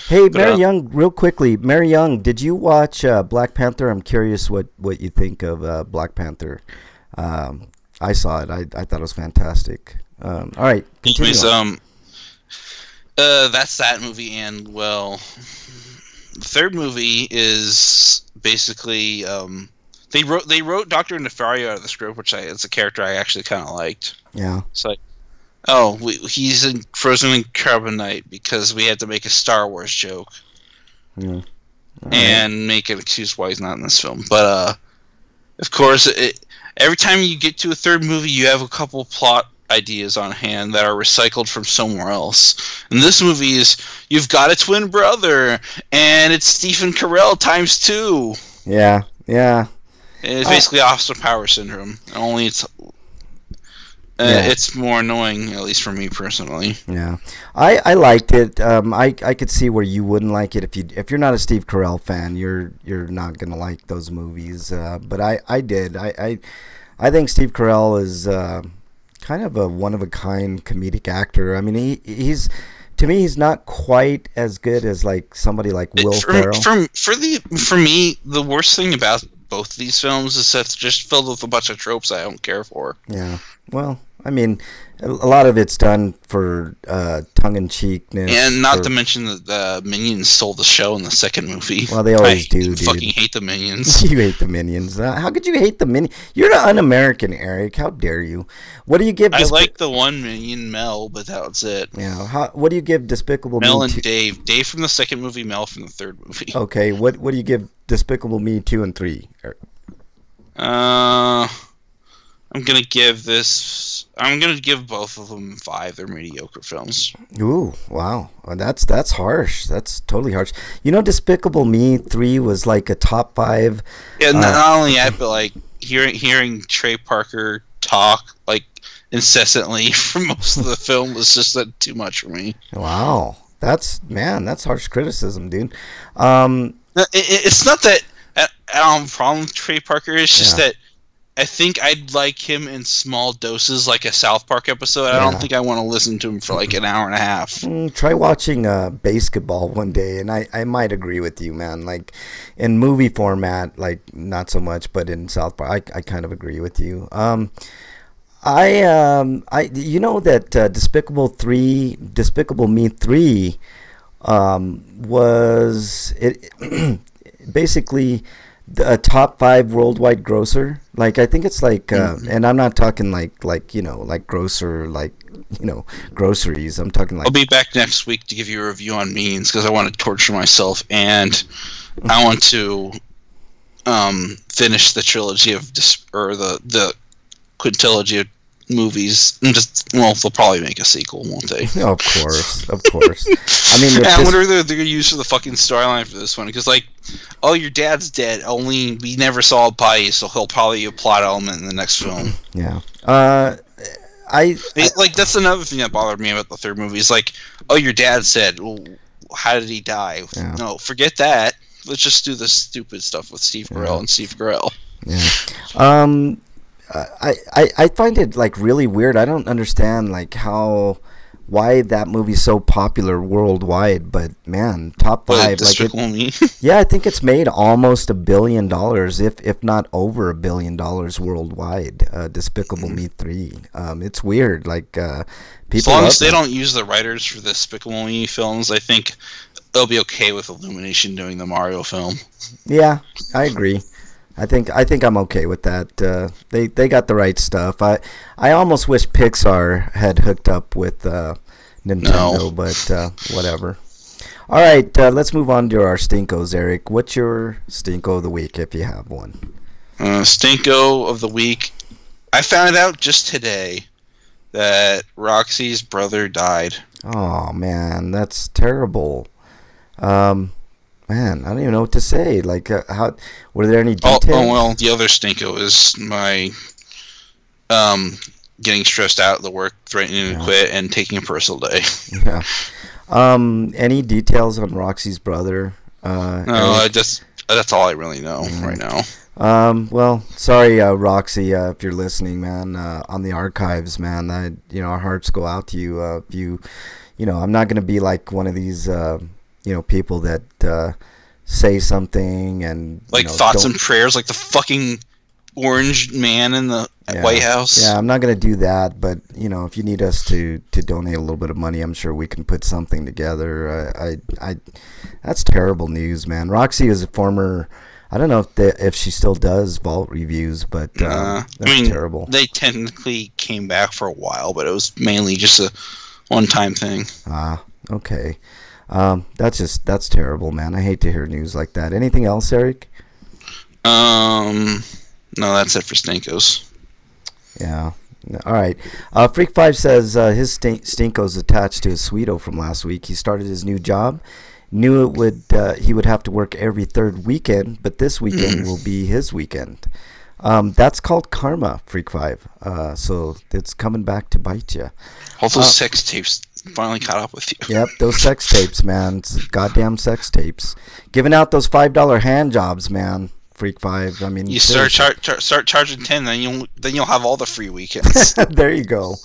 Hey, Mary Young, real quickly. Mary Young, did you watch Black Panther? I'm curious what you think of Black Panther. I saw it. I thought it was fantastic. All right, continue. That's that movie, and the third movie is basically they wrote Dr. Nefario out of the script, which it's a character I actually kind of liked. Yeah. It's like, he's frozen in carbonite because we had to make a Star Wars joke. Yeah. And make an excuse why he's not in this film. But of course, every time you get to a third movie, you have a couple plot ideas on hand that are recycled from somewhere else. And this movie is, you've got a twin brother, and it's Stephen Carell ×2. Yeah. It's basically Austin Powers syndrome. Only it's more annoying, at least for me personally. Yeah, I liked it. I could see where you wouldn't like it if you're not a Steve Carell fan. You're not gonna like those movies. But I did. I think Steve Carell is kind of a one of a kind comedic actor. I mean, he's to me he's not quite as good as like somebody like Will Ferrell. For me, the worst thing about both of these films is that they're just filled with a bunch of tropes I don't care for. Yeah. Well, I mean, a lot of it's done for tongue-in-cheekness. And not to mention that the Minions stole the show in the second movie. Well, they always do, dude. Fucking hate the Minions. You hate the Minions. How could you hate the Minions? You're an un-American, Eric. How dare you? What do you give? I like the one Minion, Mel, but that's it. Yeah. What do you give Despicable Me? Mel and Dave. Dave from the second movie, Mel from the third movie. Okay. What do you give Despicable Me 2 and 3? I'm gonna give both of them 5. They're mediocre films. Ooh, wow, that's harsh. That's totally harsh. You know, Despicable Me 3 was like a top 5. Yeah, not only that, but like hearing Trey Parker talk like incessantly for most of the film was just too much for me. Wow, that's harsh criticism, dude. It's not that I don't have a problem with Trey Parker. It's just that I think I'd like him in small doses, like a South Park episode. I don't think I want to listen to him for like an hour and a half. Try watching basketball one day, and I might agree with you, man. Like in movie format, like not so much, but in South Park, I kind of agree with you. You know that Despicable Me 3 was it basically a top 5 worldwide grosser. Like I think it's like and I'm not talking like grocer, like groceries. I'm talking like I'll be back next week to give you a review on Means because I want to torture myself and I want to finish the trilogy of the quintilogy of movies. And they'll probably make a sequel, won't they? Of course. I mean, I wonder if they're gonna use the fucking storyline for this one because, like, oh, your dad's dead. Only we never saw a body, so he'll probably be a plot element in the next film. Yeah. Like that's another thing that bothered me about the third movie. Is like, oh, your dad's dead. Well, how did he die? Yeah. No, forget that. Let's just do this stupid stuff with Steve Carell and Steve Carell. Yeah. I find it like really weird. I don't understand like why that movie's so popular worldwide, but man, top 5. Despicable Me? Yeah, I think it's made almost $1 billion, if not over $1 billion worldwide. Despicable Me 3. It's weird. Like people. As long as they don't use the writers for the Despicable Me films, I think they'll be okay with Illumination doing the Mario film. Yeah, I agree. I think I'm okay with that. They got the right stuff. I almost wish Pixar had hooked up with Nintendo, but whatever. All right, let's move on to our Stinkos, Eric. What's your Stinko of the week, if you have one? Stinko of the week. I found out just today that Roxy's brother died. Oh man, that's terrible. Man, I don't even know what to say. Like, how were there any details? Oh well, the other Stinko is my getting stressed out at the work, threatening to quit, and taking a personal day. Yeah. Any details on Roxy's brother? No, that's all I really know right now. Well, sorry, Roxy, if you're listening, man. On the archives, man. Our hearts go out to you. I'm not gonna be like one of these. People that say something and like thoughts and prayers, like the fucking orange man in the White House. Yeah, I'm not gonna do that, but if you need us to donate a little bit of money, I'm sure we can put something together. That's terrible news, man. Roxy is a former. I don't know if she still does Vault reviews, but that's terrible. They technically came back for a while, but it was mainly just a one-time thing. Okay. That's terrible, man. I hate to hear news like that. Anything else, Eric? No, that's it for Stinkos. Yeah. All right. Freak5 says his Stinko's attached to his Sweeto from last week. He started his new job. Knew he would have to work every third weekend, but this weekend will be his weekend. That's called karma, Freak5. So it's coming back to bite you. All those sex tapes finally caught up with you. Yep, those sex tapes, man. Goddamn sex tapes. Giving out those $5 hand jobs, man. Freak5. I mean, you start charging 10, then you'll have all the free weekends. There you go.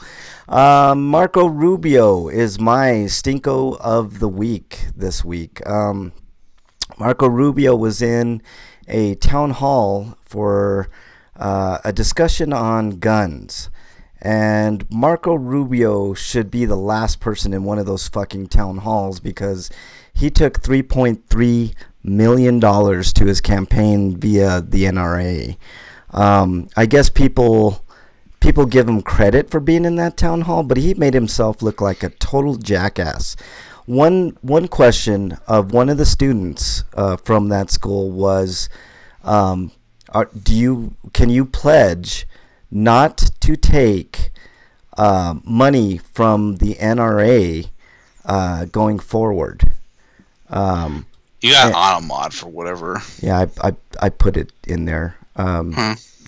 Marco Rubio is my Stinko of the week this week. Marco Rubio was in a town hall for a discussion on guns. And Marco Rubio should be the last person in one of those fucking town halls, because he took $3.3 million to his campaign via the NRA. I guess people give him credit for being in that town hall, but he made himself look like a total jackass. One question of one of the students from that school was, can you pledge not to take money from the NRA going forward? You got on a mod for whatever. Yeah, I put it in there.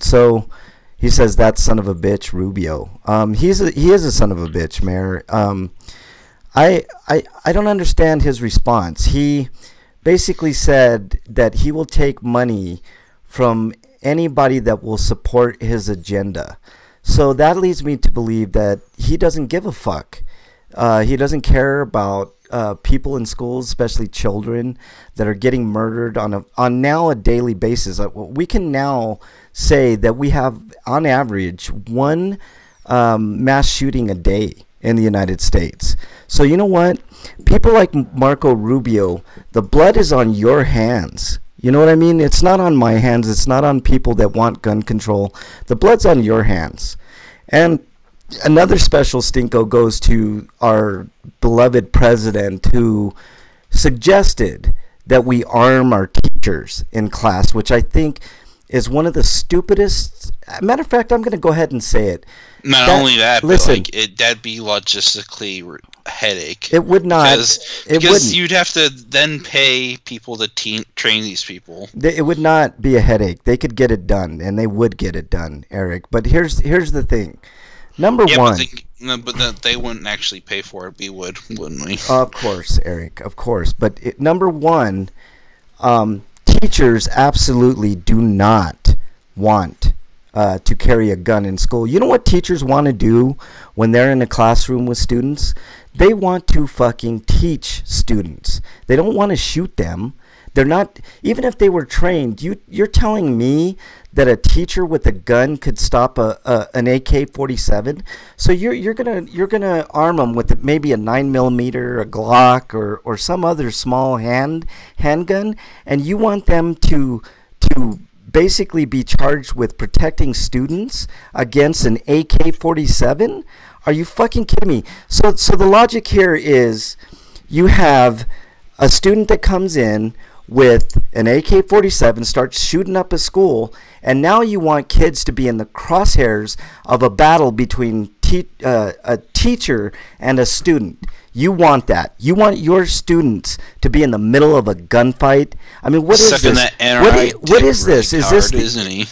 So he says, that son of a bitch, Rubio. He is a son of a bitch, Mayor. I don't understand his response. He basically said that he will take money from anybody that will support his agenda. So that leads me to believe that he doesn't give a fuck. He doesn't care about people in schools, especially children that are getting murdered on now a daily basis. We can now say that we have, on average, one mass shooting a day in the United States. So you know what? People like Marco Rubio, the blood is on your hands. You know what I mean? It's not on my hands. It's not on people that want gun control. The blood's on your hands. And another special stinko goes to our beloved president, who suggested that we arm our teachers in class, which I think is one of the stupidest. Matter of fact, I'm going to go ahead and say it. Not only that, listen, but like that'd be logistically a headache. It would not. Because you'd have to then pay people to train these people. It would not be a headache. They could get it done, and they would get it done, Eric. But here's the thing. Number one. But they wouldn't actually pay for it. We would, wouldn't we? Of course, Eric. Of course. But number one, teachers absolutely do not want to carry a gun in school. You know what teachers want to do when they're in a classroom with students? They want to fucking teach students. They don't want to shoot them. They're not, even if they were trained. You're telling me that a teacher with a gun could stop an AK-47? So you're gonna arm them with maybe a 9mm, a Glock, or some other small handgun, and you want them to basically be charged with protecting students against an AK-47? Are you fucking kidding me? So the logic here is, you have a student that comes in with an AK-47, starts shooting up a school, and now you want kids to be in the crosshairs of a battle between a teacher and a student. You want that. You want your students to be in the middle of a gunfight. I mean, what is this? What is this?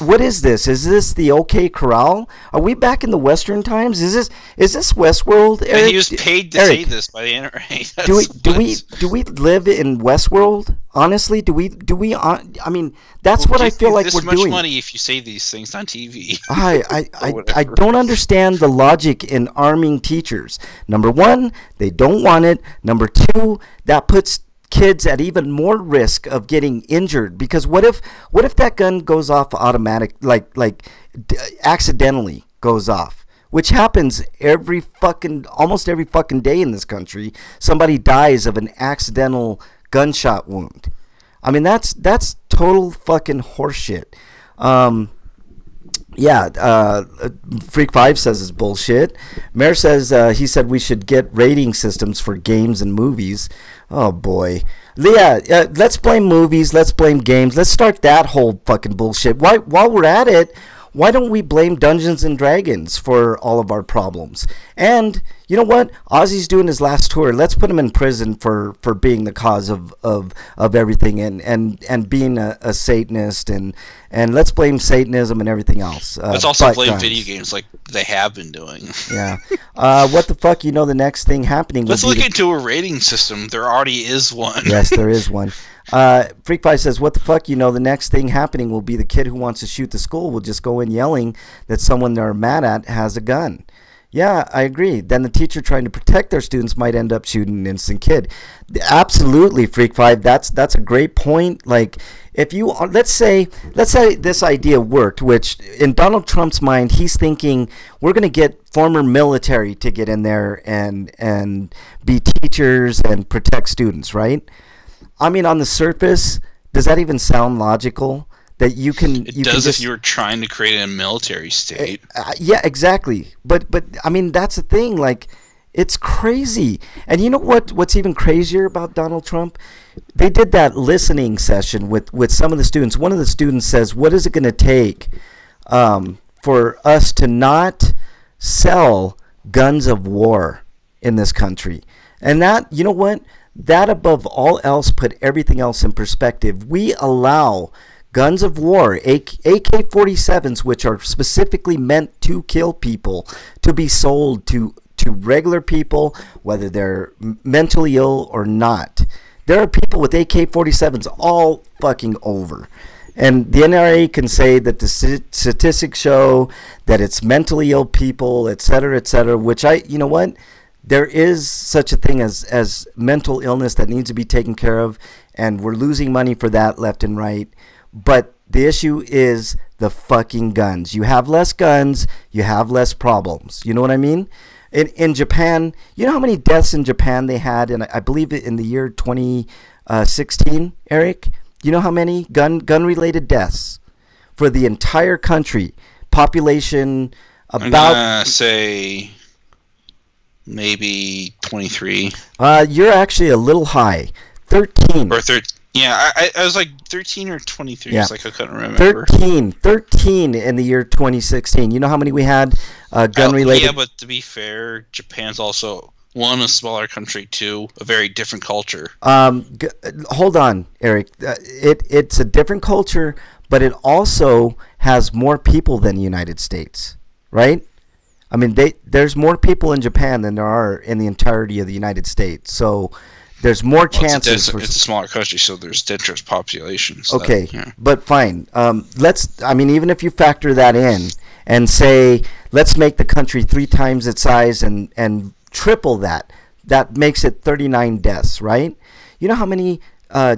What is this? Is this the OK Corral? Are we back in the Western times? Is this Westworld? Eric? He was paid to say this by the NRA. Do we live in Westworld? Honestly, do we? I mean, that's what I feel like we're doing. This much money if you say these things on TV. I don't understand the logic in arming teachers. Number one, they don't want it. Number two, that puts kids at even more risk of getting injured, because what if that gun goes off automatic, like accidentally goes off, which happens almost every fucking day in this country. Somebody dies of an accidental gunshot wound. I mean, that's total fucking horseshit. Freak 5 says it's bullshit. Mayor says he said we should get rating systems for games and movies. Oh boy. Yeah, let's blame movies, let's blame games. Let's start that whole fucking bullshit. While we're at it, why don't we blame Dungeons and Dragons for all of our problems? And you know what? Ozzy's doing his last tour. Let's put him in prison for being the cause of everything, and being a Satanist, and let's blame Satanism and everything else. Let's also blame video games like they have been doing. Yeah. What the fuck? You know, the next thing happening. Let's look into a rating system. There already is one. Yes, there is one. Freak Pie says, what the fuck? You know, the next thing happening will be the kid who wants to shoot the school will just go in yelling that someone they're mad at has a gun. Yeah, I agree. Then the teacher trying to protect their students might end up shooting an innocent kid. Absolutely, Freak Five. That's a great point. Like, if you let's say this idea worked, which in Donald Trump's mind, he's thinking we're going to get former military to get in there and be teachers and protect students, right? I mean, on the surface, does that even sound logical? That you can. It does if you were trying to create a military state. Yeah, exactly. But I mean, that's the thing. Like, it's crazy. And you know what's even crazier about Donald Trump? They did that listening session with some of the students. One of the students says, "What is it going to take for us to not sell guns of war in this country?" And that, you know what? That above all else put everything else in perspective. We allow guns of war, AK-47s, which are specifically meant to kill people, to be sold to regular people, whether they're mentally ill or not. There are people with AK-47s all fucking over. And the NRA can say that the statistics show that it's mentally ill people, et cetera, which you know what? There is such a thing as mental illness that needs to be taken care of, and we're losing money for that left and right. But the issue is the fucking guns. You have less guns, you have less problems. You know what I mean? In Japan, you know how many deaths in Japan they had, and I believe in the year 2016, Eric? You know how many gun-related deaths for the entire country? Population about... I'm gonna say maybe 23. You're actually a little high. 13. Or 13. Yeah, I was like 13 or 23. Yeah. It's like I couldn't remember. 13 in the year 2016. You know how many we had gun-related? Yeah, but to be fair, Japan's also, one, a smaller country, two, a very different culture. Hold on, Eric. It's a different culture, but it also has more people than the United States, right? I mean, there's more people in Japan than there are in the entirety of the United States. So there's more chances. It's a smaller country, so there's dense populations. So okay, but fine. I mean, even if you factor that in and say, let's make the country 3 times its size and triple that, that makes it 39 deaths, right? You know how many,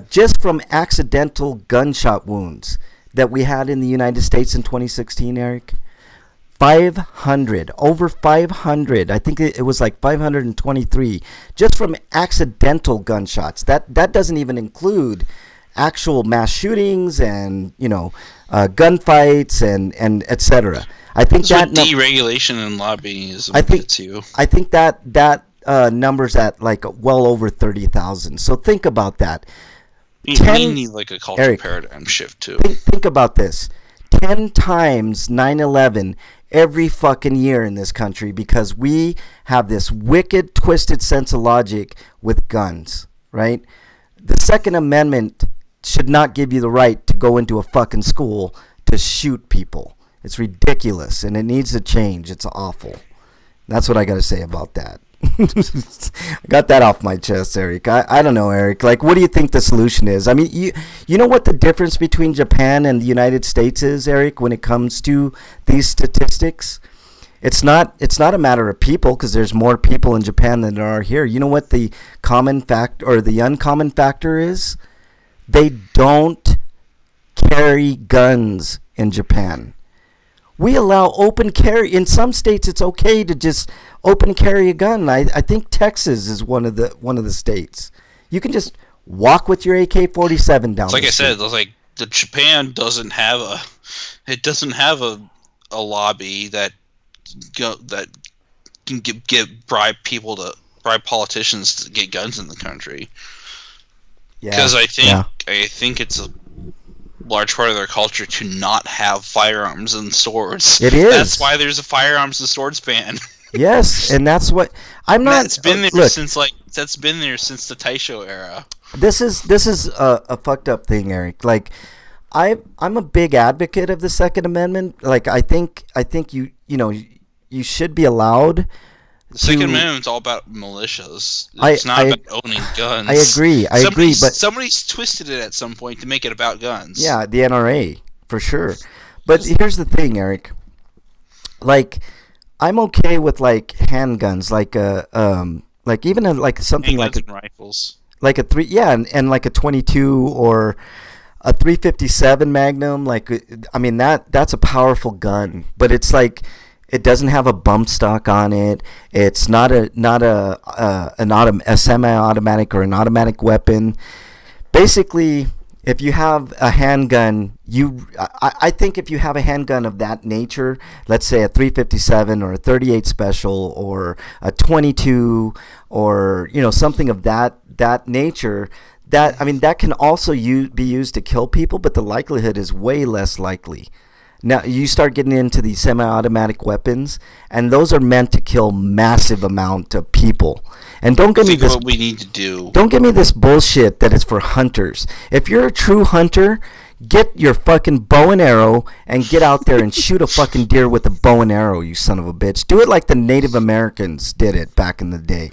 just from accidental gunshot wounds that we had in the United States in 2016, Eric? 500, over 500. I think it was like 523 just from accidental gunshots. That doesn't even include actual mass shootings and, you know, gunfights and etc. I think that deregulation and lobbying is a bit too. I think that number's at like well over 30,000. So think about that. We need like a cultural paradigm shift too. Think about this. 10 times 9/11 every fucking year in this country because we have this wicked, twisted sense of logic with guns, right? The Second Amendment should not give you the right to go into a fucking school to shoot people. It's ridiculous, and it needs to change. It's awful. That's what I got to say about that. I got that off my chest, Eric. I don't know, Eric. Like, what do you think the solution is? I mean, you know what the difference between Japan and the United States is, Eric, when it comes to these statistics? It's not a matter of people, because there's more people in Japan than there are here. You know what the common fact or the uncommon factor is? They don't carry guns in Japan. We allow open carry. In some states, it's okay to just open carry a gun. I think Texas is one of the states. You can just walk with your AK-47 down. Like I said, like Japan doesn't have a lobby that can bribe politicians to get guns in the country. Yeah, because I think it's a large part of their culture to not have firearms and swords. It is. That's why there's a firearms and swords ban. Yes, and that's what I'm not. That's been there since the Taisho era. This is a fucked up thing, Eric. Like, I'm a big advocate of the Second Amendment. Like, I think you should be allowed. The Second Amendment's all about militias. It's not about owning guns. I agree, but somebody's twisted it at some point to make it about guns. Yeah, the NRA, for sure. But here's the thing, Eric. Like, I'm okay with like handguns, like even like something like and rifles, like a three, yeah, and like a 22 or a 357 Magnum. Like, I mean that's a powerful gun, but it's like it doesn't have a bump stock on it. It's not a semi-automatic or an automatic weapon. Basically, if you have a handgun, I think if you have a handgun of that nature, let's say a 357 or a 38 special or a 22 or something of that nature, that I mean that can also be used to kill people, but the likelihood is way less likely. Now you start getting into these semi-automatic weapons, and those are meant to kill massive amount of people. And don't give me this. What we need to do. Don't give me this bullshit that it's for hunters. If you're a true hunter, get your fucking bow and arrow and get out there and shoot a fucking deer with a bow and arrow, you son of a bitch. Do it like the Native Americans did it back in the day.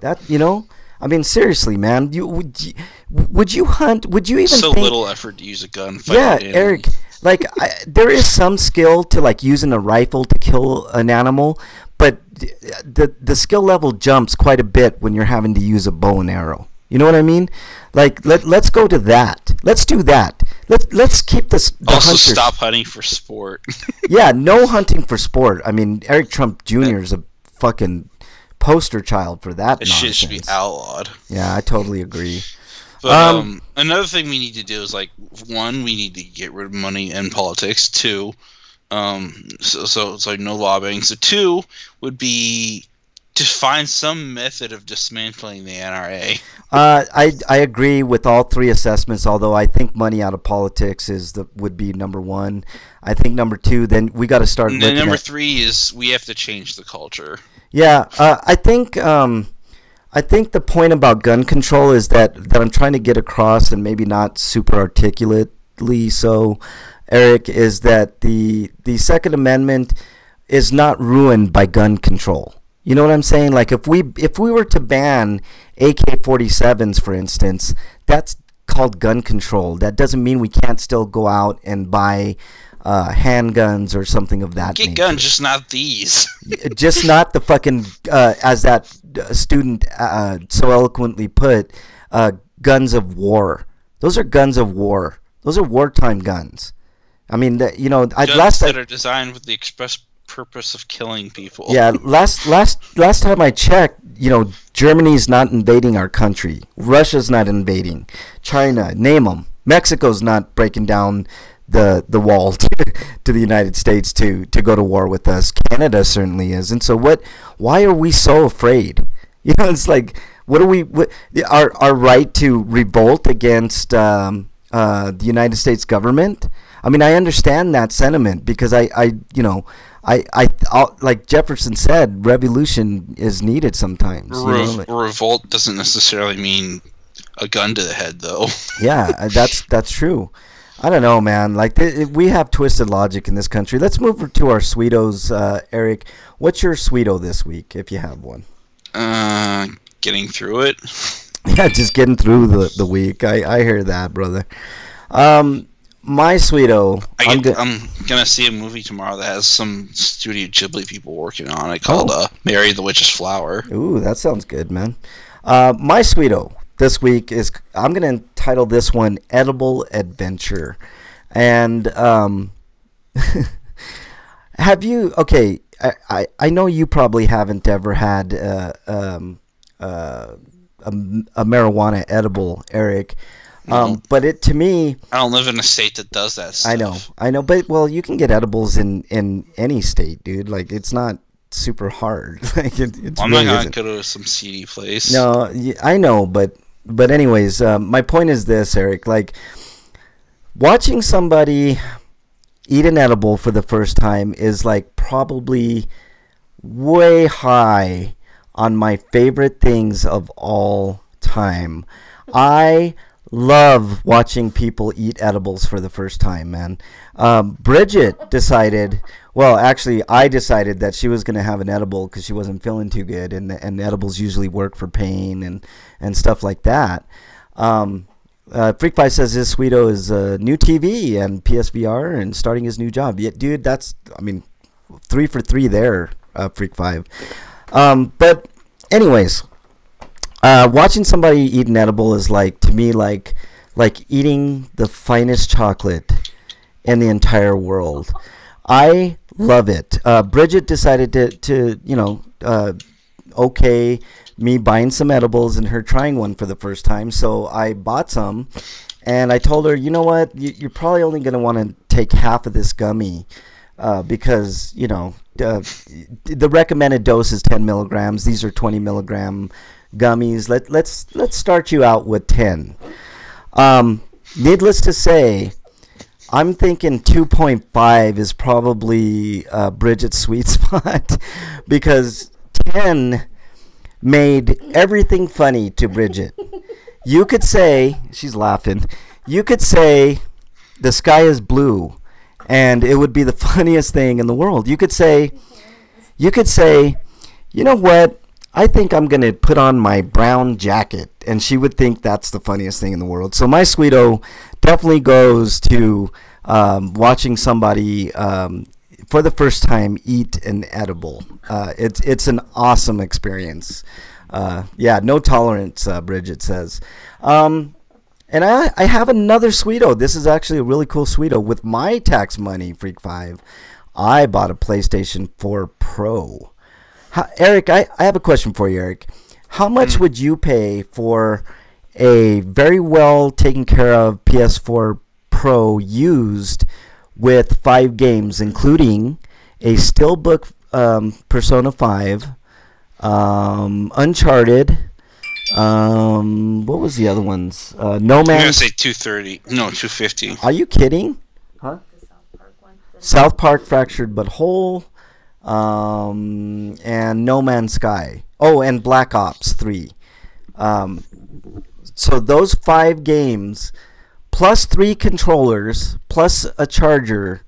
I mean, seriously, man. Would you hunt? Would you even so think, little effort to use a gun? Yeah, Eric. Like, there is some skill to like using a rifle to kill an animal, but the skill level jumps quite a bit when you're having to use a bow and arrow. You know what I mean? Like, let's go to that. Let's do that. Let's keep the also hunters. Stop hunting for sport. Yeah, no hunting for sport. I mean, Eric Trump Jr. is a fucking poster child for that. That shit should be outlawed. Yeah, I totally agree. But another thing we need to do is, like, one, we need to get rid of money in politics. Two, so it's like no lobbying. So two would be to find some method of dismantling the NRA. I agree with all three assessments. Although I think money out of politics would be number one. I think number two, then we got to start. And then number three is we have to change the culture. Yeah, I think the point about gun control is that I'm trying to get across, and maybe not super articulately so, Eric, is that the Second Amendment is not ruined by gun control. You know what I'm saying? Like, if we were to ban AK-47s, for instance, that's called gun control. That doesn't mean we can't still go out and buy handguns or something of that nature. Get guns, just not these. Just not the fucking, as that student so eloquently put, guns of war. Those are guns of war. Those are wartime guns. I mean, guns that are designed with the express purpose of killing people. Yeah, last time I checked, Germany's not invading our country. Russia's not invading. China, name them. Mexico's not breaking down the wall to the United States to go to war with us. Canada certainly is. And so why are we so afraid? It's like, our right to revolt against the United States government? I mean, I understand that sentiment because like Jefferson said, revolution is needed sometimes. Revolt doesn't necessarily mean a gun to the head, though. Yeah, that's true. I don't know, man. Like, we have twisted logic in this country. Let's move to our Sweetos, Eric. What's your Sweeto this week, if you have one? Getting through it. Yeah, just getting through the week. I hear that, brother. My Sweeto. I'm gonna see a movie tomorrow that has some Studio Ghibli people working on it called Mary the Witch's Flower. Ooh, that sounds good, man. My Sweeto this week is, I'm gonna entitle this one Edible Adventure. And have you, okay, I know you probably haven't ever had a marijuana edible, Eric. But to me, I don't live in a state that does that stuff. I know, but well, you can get edibles in any state, dude. Like, it's not super hard. Like, I'm not gonna go to some seedy place. No, I know, but anyways, my point is this, Eric. Like, watching somebody eat an edible for the first time is like probably way high on my favorite things of all time. I love watching people eat edibles for the first time, man. Bridget decided, well, actually, I decided that she was going to have an edible because she wasn't feeling too good, and edibles usually work for pain and stuff like that. Freak5 says his Sweeto is new TV and PSVR and starting his new job. Yeah, dude, that's, I mean, 3 for 3 there, Freak 5. But anyways, watching somebody eat an edible is like, to me, like eating the finest chocolate in the entire world. I love it. Bridget decided to okay me buying some edibles and her trying one for the first time. So I bought some, and I told her, you know what, you're probably only going to want to take half of this gummy because, the recommended dose is 10 milligrams. These are 20 milligram gummies. Let's start you out with 10. Needless to say, I'm thinking 2.5 is probably Bridget's sweet spot because 10 made everything funny to Bridget. You could say, she's laughing, you could say the sky is blue and it would be the funniest thing in the world. You could say, you know what? I think I'm going to put on my brown jacket, and she would think that's the funniest thing in the world. So my Sweeto definitely goes to watching somebody for the first time eat an edible. It's an awesome experience. No tolerance, Bridget says. And I have another Sweeto. This is actually a really cool Sweeto. With my tax money, Freak 5, I bought a PlayStation 4 Pro. Eric, I have a question for you, Eric. How much would you pay for a very well taken care of PS4 Pro used with 5 games, including a Steelbook Persona 5, Uncharted, what was the other ones? No Man's... I'm going to say 230. No, 250. Are you kidding? Huh? The South Park one. South Park Fractured But Whole. And No Man's Sky. Oh, and Black Ops 3. So those 5 games, plus 3 controllers, plus a charger,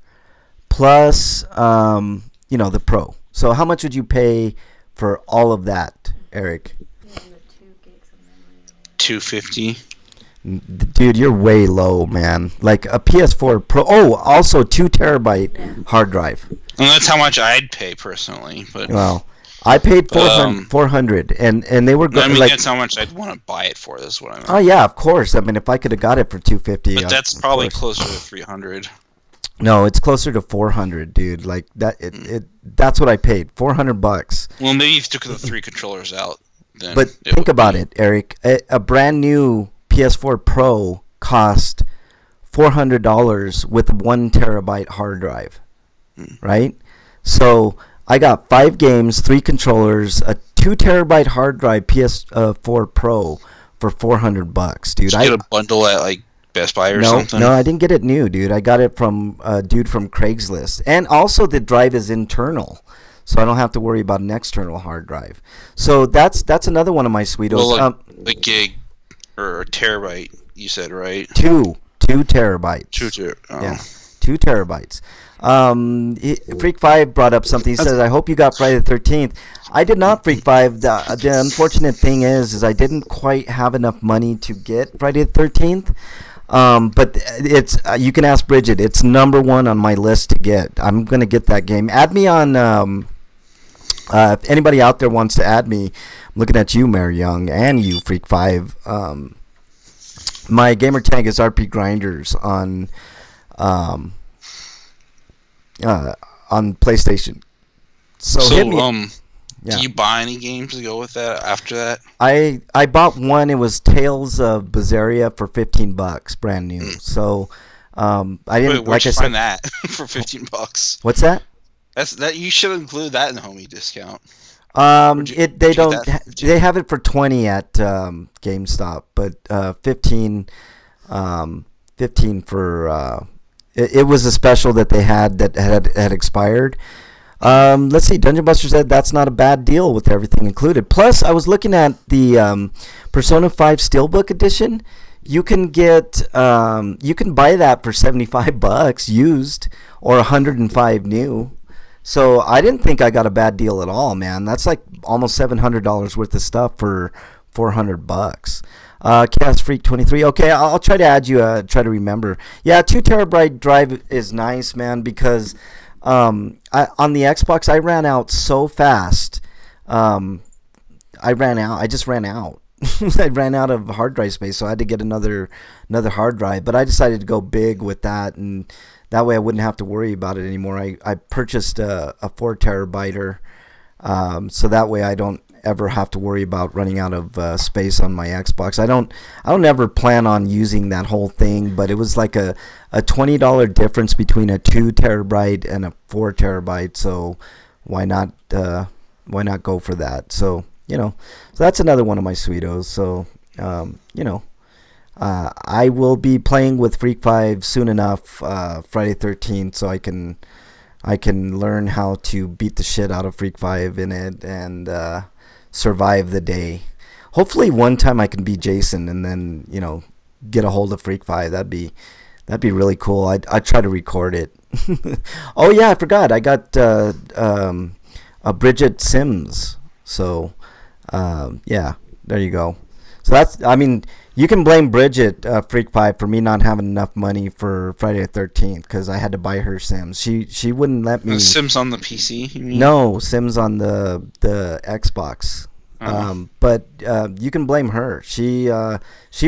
plus the Pro. So how much would you pay for all of that, Eric? 250. Dude, you're way low, man. Like a PS4 Pro. Oh, also 2 terabyte hard drive. And that's how much I'd pay personally. But well, I paid 400, and they were I mean, that's how much I'd want to buy it for. This is what I mean. Oh yeah, of course. I mean, if I could have got it for 250, but that's probably closer to 300. No, it's closer to 400, dude. Like that. That's what I paid. $400. Well, maybe if you took the 3 controllers out, then. But think about it, Eric. A brand new PS4 Pro cost $400 with a 1 terabyte hard drive, right? So I got 5 games, 3 controllers, a 2 terabyte hard drive PS4 Pro for $400, dude. Did you get a bundle at like Best Buy or something? No, I didn't get it new, dude. I got it from a dude from Craigslist, and also the drive is internal, so I don't have to worry about an external hard drive. So that's another one of my Sweetos. Well, a gig or a terabyte, you said, right? 2 terabytes. 2 oh. Yeah, 2 terabytes. Freak 5 brought up something. He says, I hope you got Friday the 13th. I did not, Freak 5. The unfortunate thing is I didn't quite have enough money to get Friday the 13th. But it's you can ask Bridget. It's number 1 on my list to get. I'm going to get that game. Add me on... if anybody out there wants to add me, I'm looking at you, Mary Young, and you, Freak 5. My gamer tag is RPGrinders on PlayStation. So hit me. Do you buy any games to go with that after that? I bought one. It was Tales of Berseria for $15, brand new. So I didn't. Where'd you find that for $15? What's that? That you should include that in the homie discount. They have it for 20 at GameStop, but 15 for it was a special that they had that had expired. Let's see, Dungeon Buster said that's not a bad deal with everything included. Plus, I was looking at the Persona 5 Steelbook Edition. You can get you can buy that for $75 used or $105 new. So I didn't think I got a bad deal at all, man. That's like almost $700 worth of stuff for $400. Chaos Freak 23. Okay, I'll try to add you. Try to remember. Yeah, 2 terabyte drive is nice, man, because On the Xbox, I ran out so fast. I just ran out. I ran out of hard drive space, so I had to get another hard drive. But I decided to go big with that, and that way I wouldn't have to worry about it anymore. I purchased a 4 terabyter, so that way I don't ever have to worry about running out of space on my Xbox. I don't ever plan on using that whole thing, but it was like a $20 difference between a 2 terabyte and a 4 terabyte. So why not go for that? So so that's another one of my sweetos. So I will be playing with Freak 5 soon enough, Friday 13th, so I can learn how to beat the shit out of Freak 5 in it and survive the day. Hopefully one time I can be Jason and then get a hold of Freak 5. That'd be really cool. I'd try to record it. Oh yeah, I forgot. I got a Bridget Sims. So yeah, there you go. So you can blame Bridget, Freak 5, for me not having enough money for Friday the 13th because I had to buy her Sims. She wouldn't let me. Sims on the PC, you mean? No, Sims on the Xbox. But you can blame her. She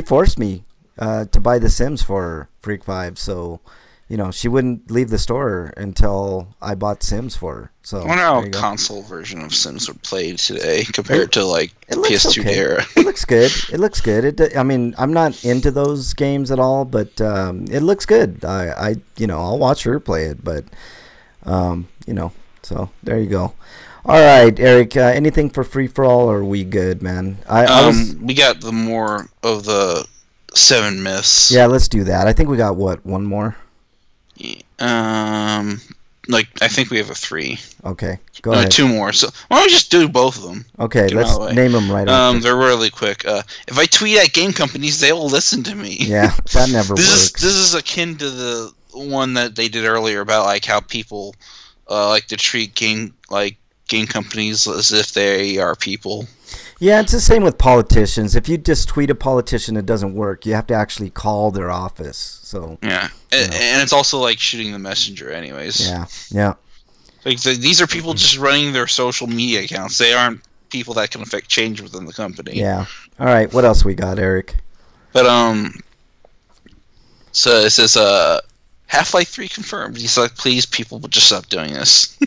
forced me to buy the Sims for Freak 5, so she wouldn't leave the store until I bought Sims for her. So I wonder how a console version of Sims would play today compared to PS2 era. It looks good. It looks good. I'm not into those games at all, but it looks good. I'll watch her play it, but so there you go. All right, Eric. Anything for free for all, or are we good, man? We got the more of the 7 myths. Yeah, let's do that. I think we got one more. I think we have a 3. Okay, go ahead. 2 more. So why don't we just do both of them? Okay, let's name them right after. They're really quick. If I tweet at game companies, they will listen to me. Yeah, that never works. This is akin to the one that they did earlier about how people like to treat game companies as if they are people. Yeah, it's the same with politicians. If you just tweet a politician, it doesn't work. You have to actually call their office. So yeah, and it's also like shooting the messenger, anyways. Yeah. These are people just running their social media accounts. They aren't people that can affect change within the company. Yeah. All right. What else we got, Eric? But so it says Half-Life 3 confirmed. He's like, please, people, just stop doing this.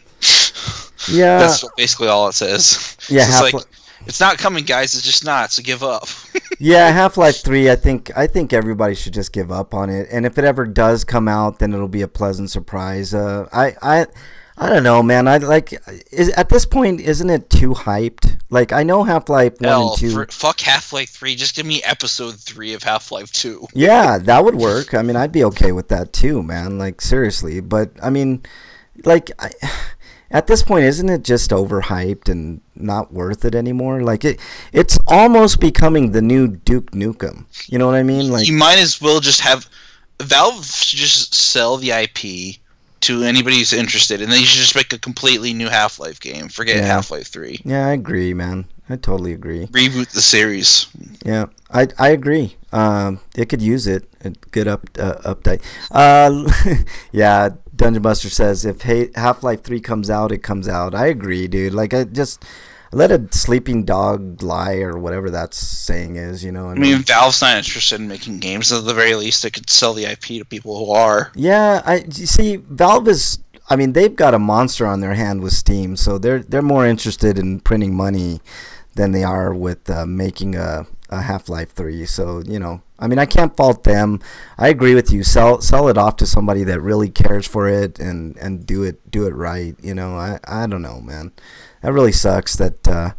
Yeah. That's basically all it says. Yeah. So it's not coming, guys. It's just not. So give up. Yeah, Half-Life 3. I think everybody should just give up on it. And if it ever does come out, then it'll be a pleasant surprise. I don't know, man. At this point, isn't it too hyped? I know Half-Life 1 and 2. Fuck Half-Life 3. Just give me episode 3 of Half-Life 2. Yeah, that would work. I'd be okay with that too, man. Seriously. But at this point, isn't it just overhyped and not worth it anymore? It's almost becoming the new Duke Nukem. You know what I mean? You might as well just have Valve should just sell the IP to anybody who's interested, and then you should just make a completely new Half-Life game. Forget Half-Life 3. Yeah, I agree, man. I totally agree. Reboot the series. Yeah, I agree. It could use it. A good update. Yeah, Dungeon Buster says if Half-Life 3 comes out, it comes out. I agree, dude. I just let a sleeping dog lie, or whatever that saying is. I mean, Valve's not interested in making games. At the very least, they could sell the IP to people who are. Yeah, you see, Valve is. They've got a monster on their hand with Steam, so they're more interested in printing money than they are with making a Half-Life 3. So I can't fault them. I agree with you. Sell it off to somebody that really cares for it and do it right. I don't know, man. That really sucks that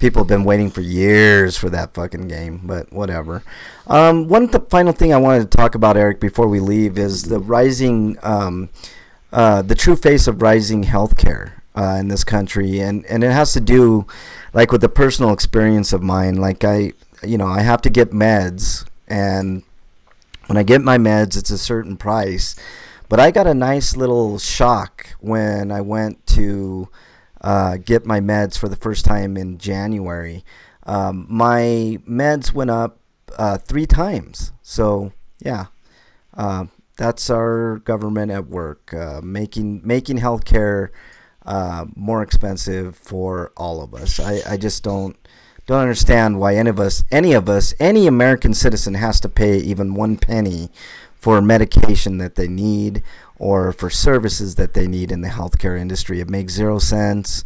people have been waiting for years for that fucking game, but whatever. Final thing I wanted to talk about, Eric, before we leave is the rising, the true face of rising healthcare in this country, and it has to do, with the personal experience of mine. I have to get meds, and when I get my meds, it's a certain price. But I got a nice little shock when I went to get my meds for the first time in January. My meds went up 3 times. So yeah, that's our government at work, making healthcare more expensive for all of us. I just don't understand why any of us, any American citizen has to pay even one penny for medication that they need or for services that they need in the healthcare industry. It makes 0 sense,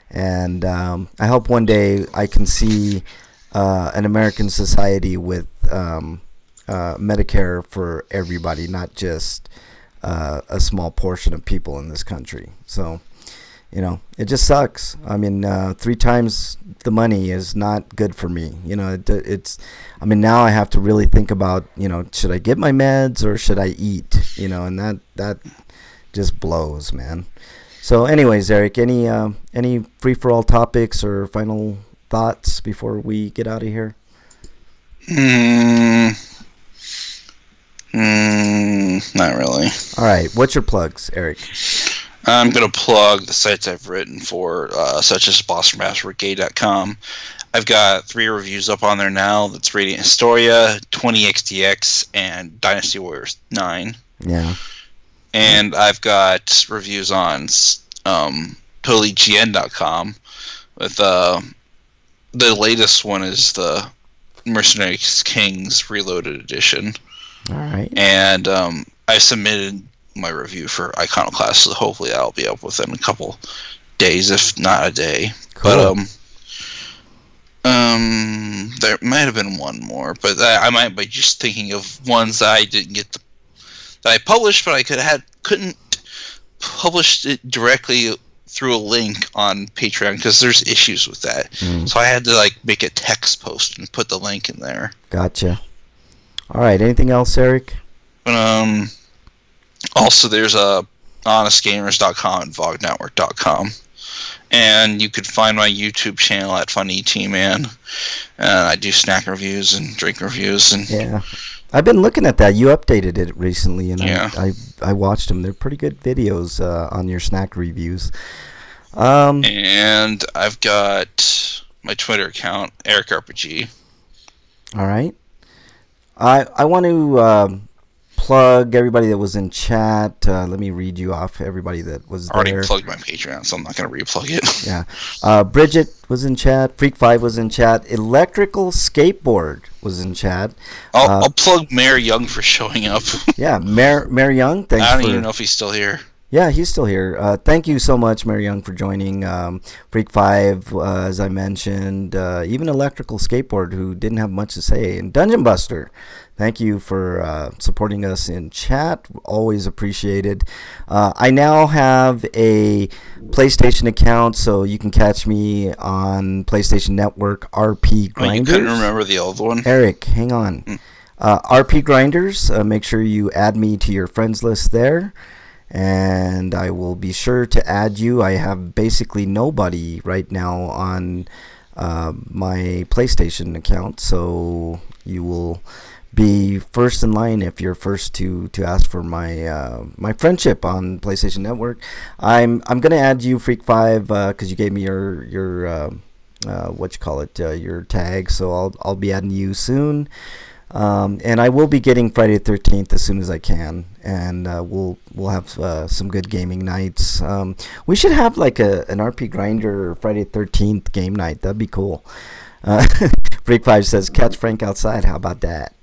and I hope one day I can see an American society with Medicare for everybody, not just a small portion of people in this country. So, it just sucks. I mean, 3 times the money is not good for me. Now I have to really think about, should I get my meds or should I eat? And that just blows, man. So anyways, Eric, any free-for-all topics or final thoughts before we get out of here? Not really. All right. What's your plugs, Eric? I'm going to plug the sites I've written for, such as BostonMasterGay.com. I've got 3 reviews up on there now. That's Radiant Historia, 20XDX, and Dynasty Warriors 9. Yeah. And I've got reviews on TotallyGN.com. With the latest one is the Mercenary Kings Reloaded Edition. All right. And I submitted my review for Iconoclast, so hopefully that'll be up within a couple days, if not a day. Cool. But there might have been one more, but I might be just thinking of ones that I didn't get that I published, but I couldn't publish it directly through a link on Patreon because there's issues with that. So I had to make a text post and put the link in there. Gotcha. All right. Anything else, Eric? Also, there's honestgamers.com and vognetwork.com. And you could find my YouTube channel at FunETman. And I do snack reviews and drink reviews. And yeah. I've been looking at that. You updated it recently, and yeah. I watched them. They're pretty good videos on your snack reviews. And I've got my Twitter account, EricRPG. All right. I want to plug everybody that was in chat. Let me read you off everybody that was there. I already plugged my Patreon, so I'm not going to re-plug it. Yeah. Bridget was in chat. Freak5 was in chat. Electrical Skateboard was in chat. I'll plug Mayor Young for showing up. Yeah, Mayor Young. Thanks. I don't even know if he's still here. Yeah, he's still here. Thank you so much, Mayor Young, for joining. Freak5, as I mentioned. Even Electrical Skateboard, who didn't have much to say. And Dungeon Buster. Thank you for supporting us in chat. Always appreciated. I now have a PlayStation account, so you can catch me on PlayStation Network, RPGrinders. You couldn't remember the old one? Eric, hang on. RPGrinders. Make sure you add me to your friends list there, and I will be sure to add you. I have basically nobody right now on my PlayStation account, so you will be first in line if you're first to ask for my my friendship on PlayStation Network. I'm gonna add you, Freak5, because you gave me your what you call it, your tag. So I'll be adding you soon, and I will be getting Friday the 13th as soon as I can, and we'll have some good gaming nights. We should have like an RP Grinder Friday the 13th game night. That'd be cool. Freak5 says, catch Frank outside. How about that?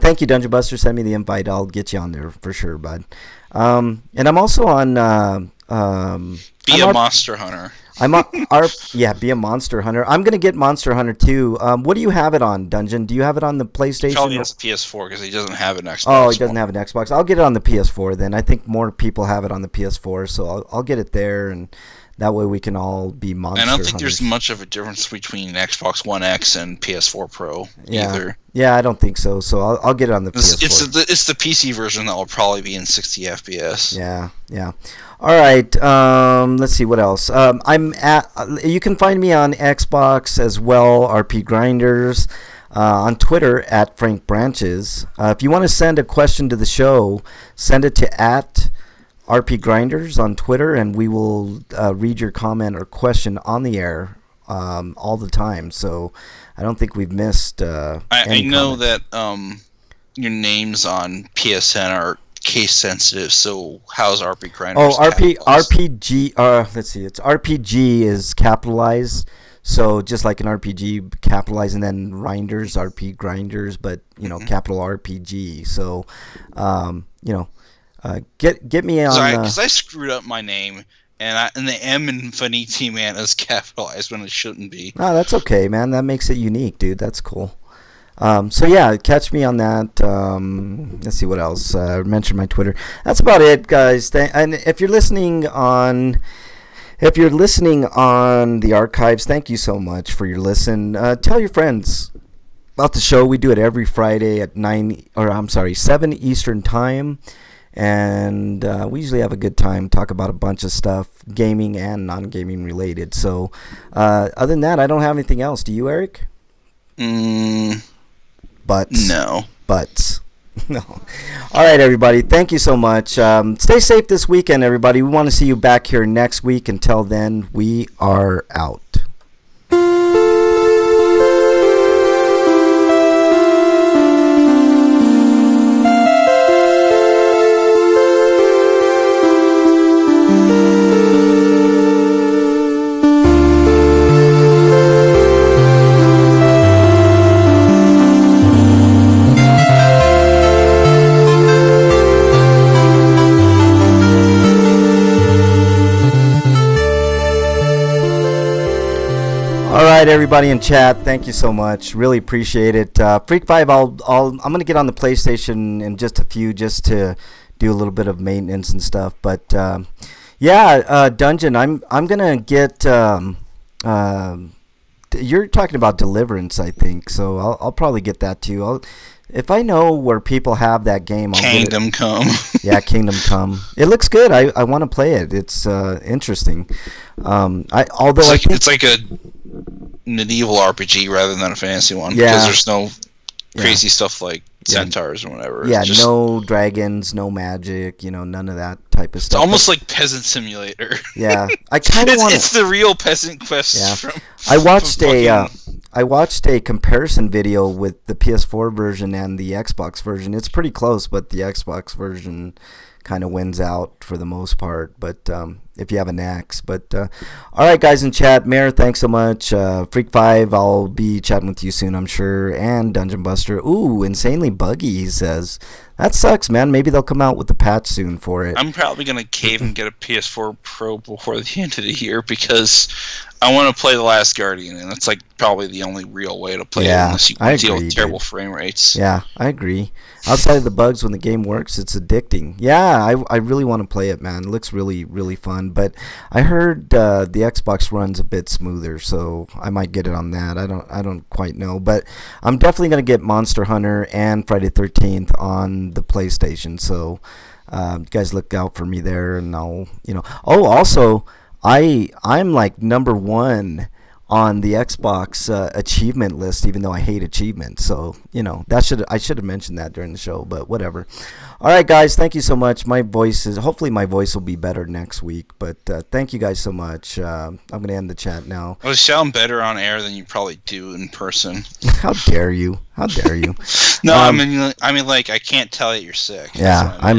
Thank you, Dungeon Buster. Send me the invite. I'll get you on there for sure, bud. And I'm also on... Be a Monster Hunter. I'm on be a Monster Hunter. I'm going to get Monster Hunter too. What do you have it on, Dungeon? Do you have it on the PlayStation? He probably has a PS4 because he doesn't have an Xbox. Oh, he doesn't have an Xbox. I'll get it on the PS4 then. I think more people have it on the PS4, so I'll get it there, and that way we can all be Monster Hunters. I don't think there's much of a difference between Xbox One X and PS4 Pro either. Yeah, I don't think so. So I'll get it on the PS4. It's the PC version that will probably be in 60 FPS. Yeah. All right. Let's see what else. You can find me on Xbox as well. RPGrinders. On Twitter at Frank Branches. If you want to send a question to the show, send it to @RPGrinders on Twitter, and we will read your comment or question on the air all the time. So I don't think we've missed. I know that your names on PSN are case sensitive. So how's RPGrinders? Oh, RPG. Let's see. It's RPG is capitalized. So just like an RPG, capitalized, and then RPGrinders, but capital RPG. So, get me on. Sorry, because I screwed up my name, and the M in Finiti Man is capitalized when it shouldn't be. No, that's okay, man. That makes it unique, dude. That's cool. So yeah, catch me on that. Let's see what else. I mentioned my Twitter. That's about it, guys. And if you're listening on the archives, thank you so much for your listen. Tell your friends about the show. We do it every Friday at 7 Eastern time, and we usually have a good time, talk about a bunch of stuff, gaming and non-gaming related. So other than that, I don't have anything else. Do you, Eric? Butts. No. Butts. No. All right, everybody. Thank you so much. Stay safe this weekend, everybody. We want to see you back here next week. Until then, we are out. Alright, everybody in chat, thank you so much. Really appreciate it. Freak 5, I'm gonna get on the PlayStation in just a few, just to do a little bit of maintenance and stuff. But yeah, Dungeon, I'm gonna get. You're talking about Deliverance, I think. So I'll probably get that too. If I know where people have that game, I'll Kingdom Come. Yeah, Kingdom Come. It looks good. I want to play it. It's interesting. It's like a medieval RPG rather than a fantasy one. Yeah. Because there's no crazy stuff like centaurs or whatever. Yeah, just, no dragons, no magic, none of that type of stuff. It's almost like Peasant Simulator. Yeah, I kind of want. It's the real Peasant Quest. Yeah. I watched a comparison video with the PS4 version and the Xbox version. It's pretty close, but the Xbox version kind of wins out for the most part. But if you have an X, but all right, guys in chat, Mayor, thanks so much. Freak 5, I'll be chatting with you soon, I'm sure. And Dungeon Buster, ooh, insanely buggy, he says. That sucks, man. Maybe they'll come out with the patch soon for it. I'm probably gonna cave and get a PS4 Pro before the end of the year because I want to play The Last Guardian, and it's like probably the only real way to play it unless you deal with terrible frame rates. Yeah, I agree. Outside of the bugs, when the game works, it's addicting. Yeah, I really want to play it, man. It looks really, really fun. But I heard the Xbox runs a bit smoother, so I might get it on that. I don't quite know, but I'm definitely gonna get Monster Hunter and Friday 13th on the PlayStation. So you guys look out for me there, and I'll Oh, also, I'm like #1 on the Xbox achievement list, even though I hate achievements. So I should have mentioned that during the show, but whatever. All right, guys, thank you so much. Hopefully my voice will be better next week, but thank you guys so much. I'm gonna end the chat now. Well, you sound better on air than you probably do in person. How dare you? How dare you? No, I mean, like, I can't tell that you're sick. Yeah,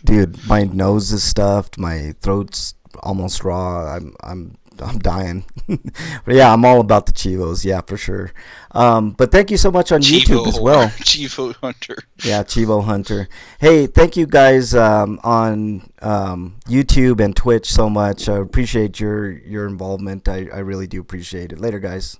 dude. My nose is stuffed. My throat's almost raw. I'm dying. But yeah, I'm all about the Chivos, yeah, for sure. But thank you so much on YouTube as well. Chivo Hunter. Yeah, Chivo Hunter. Hey, thank you guys on YouTube and Twitch so much. I appreciate your involvement. I really do appreciate it. Later, guys.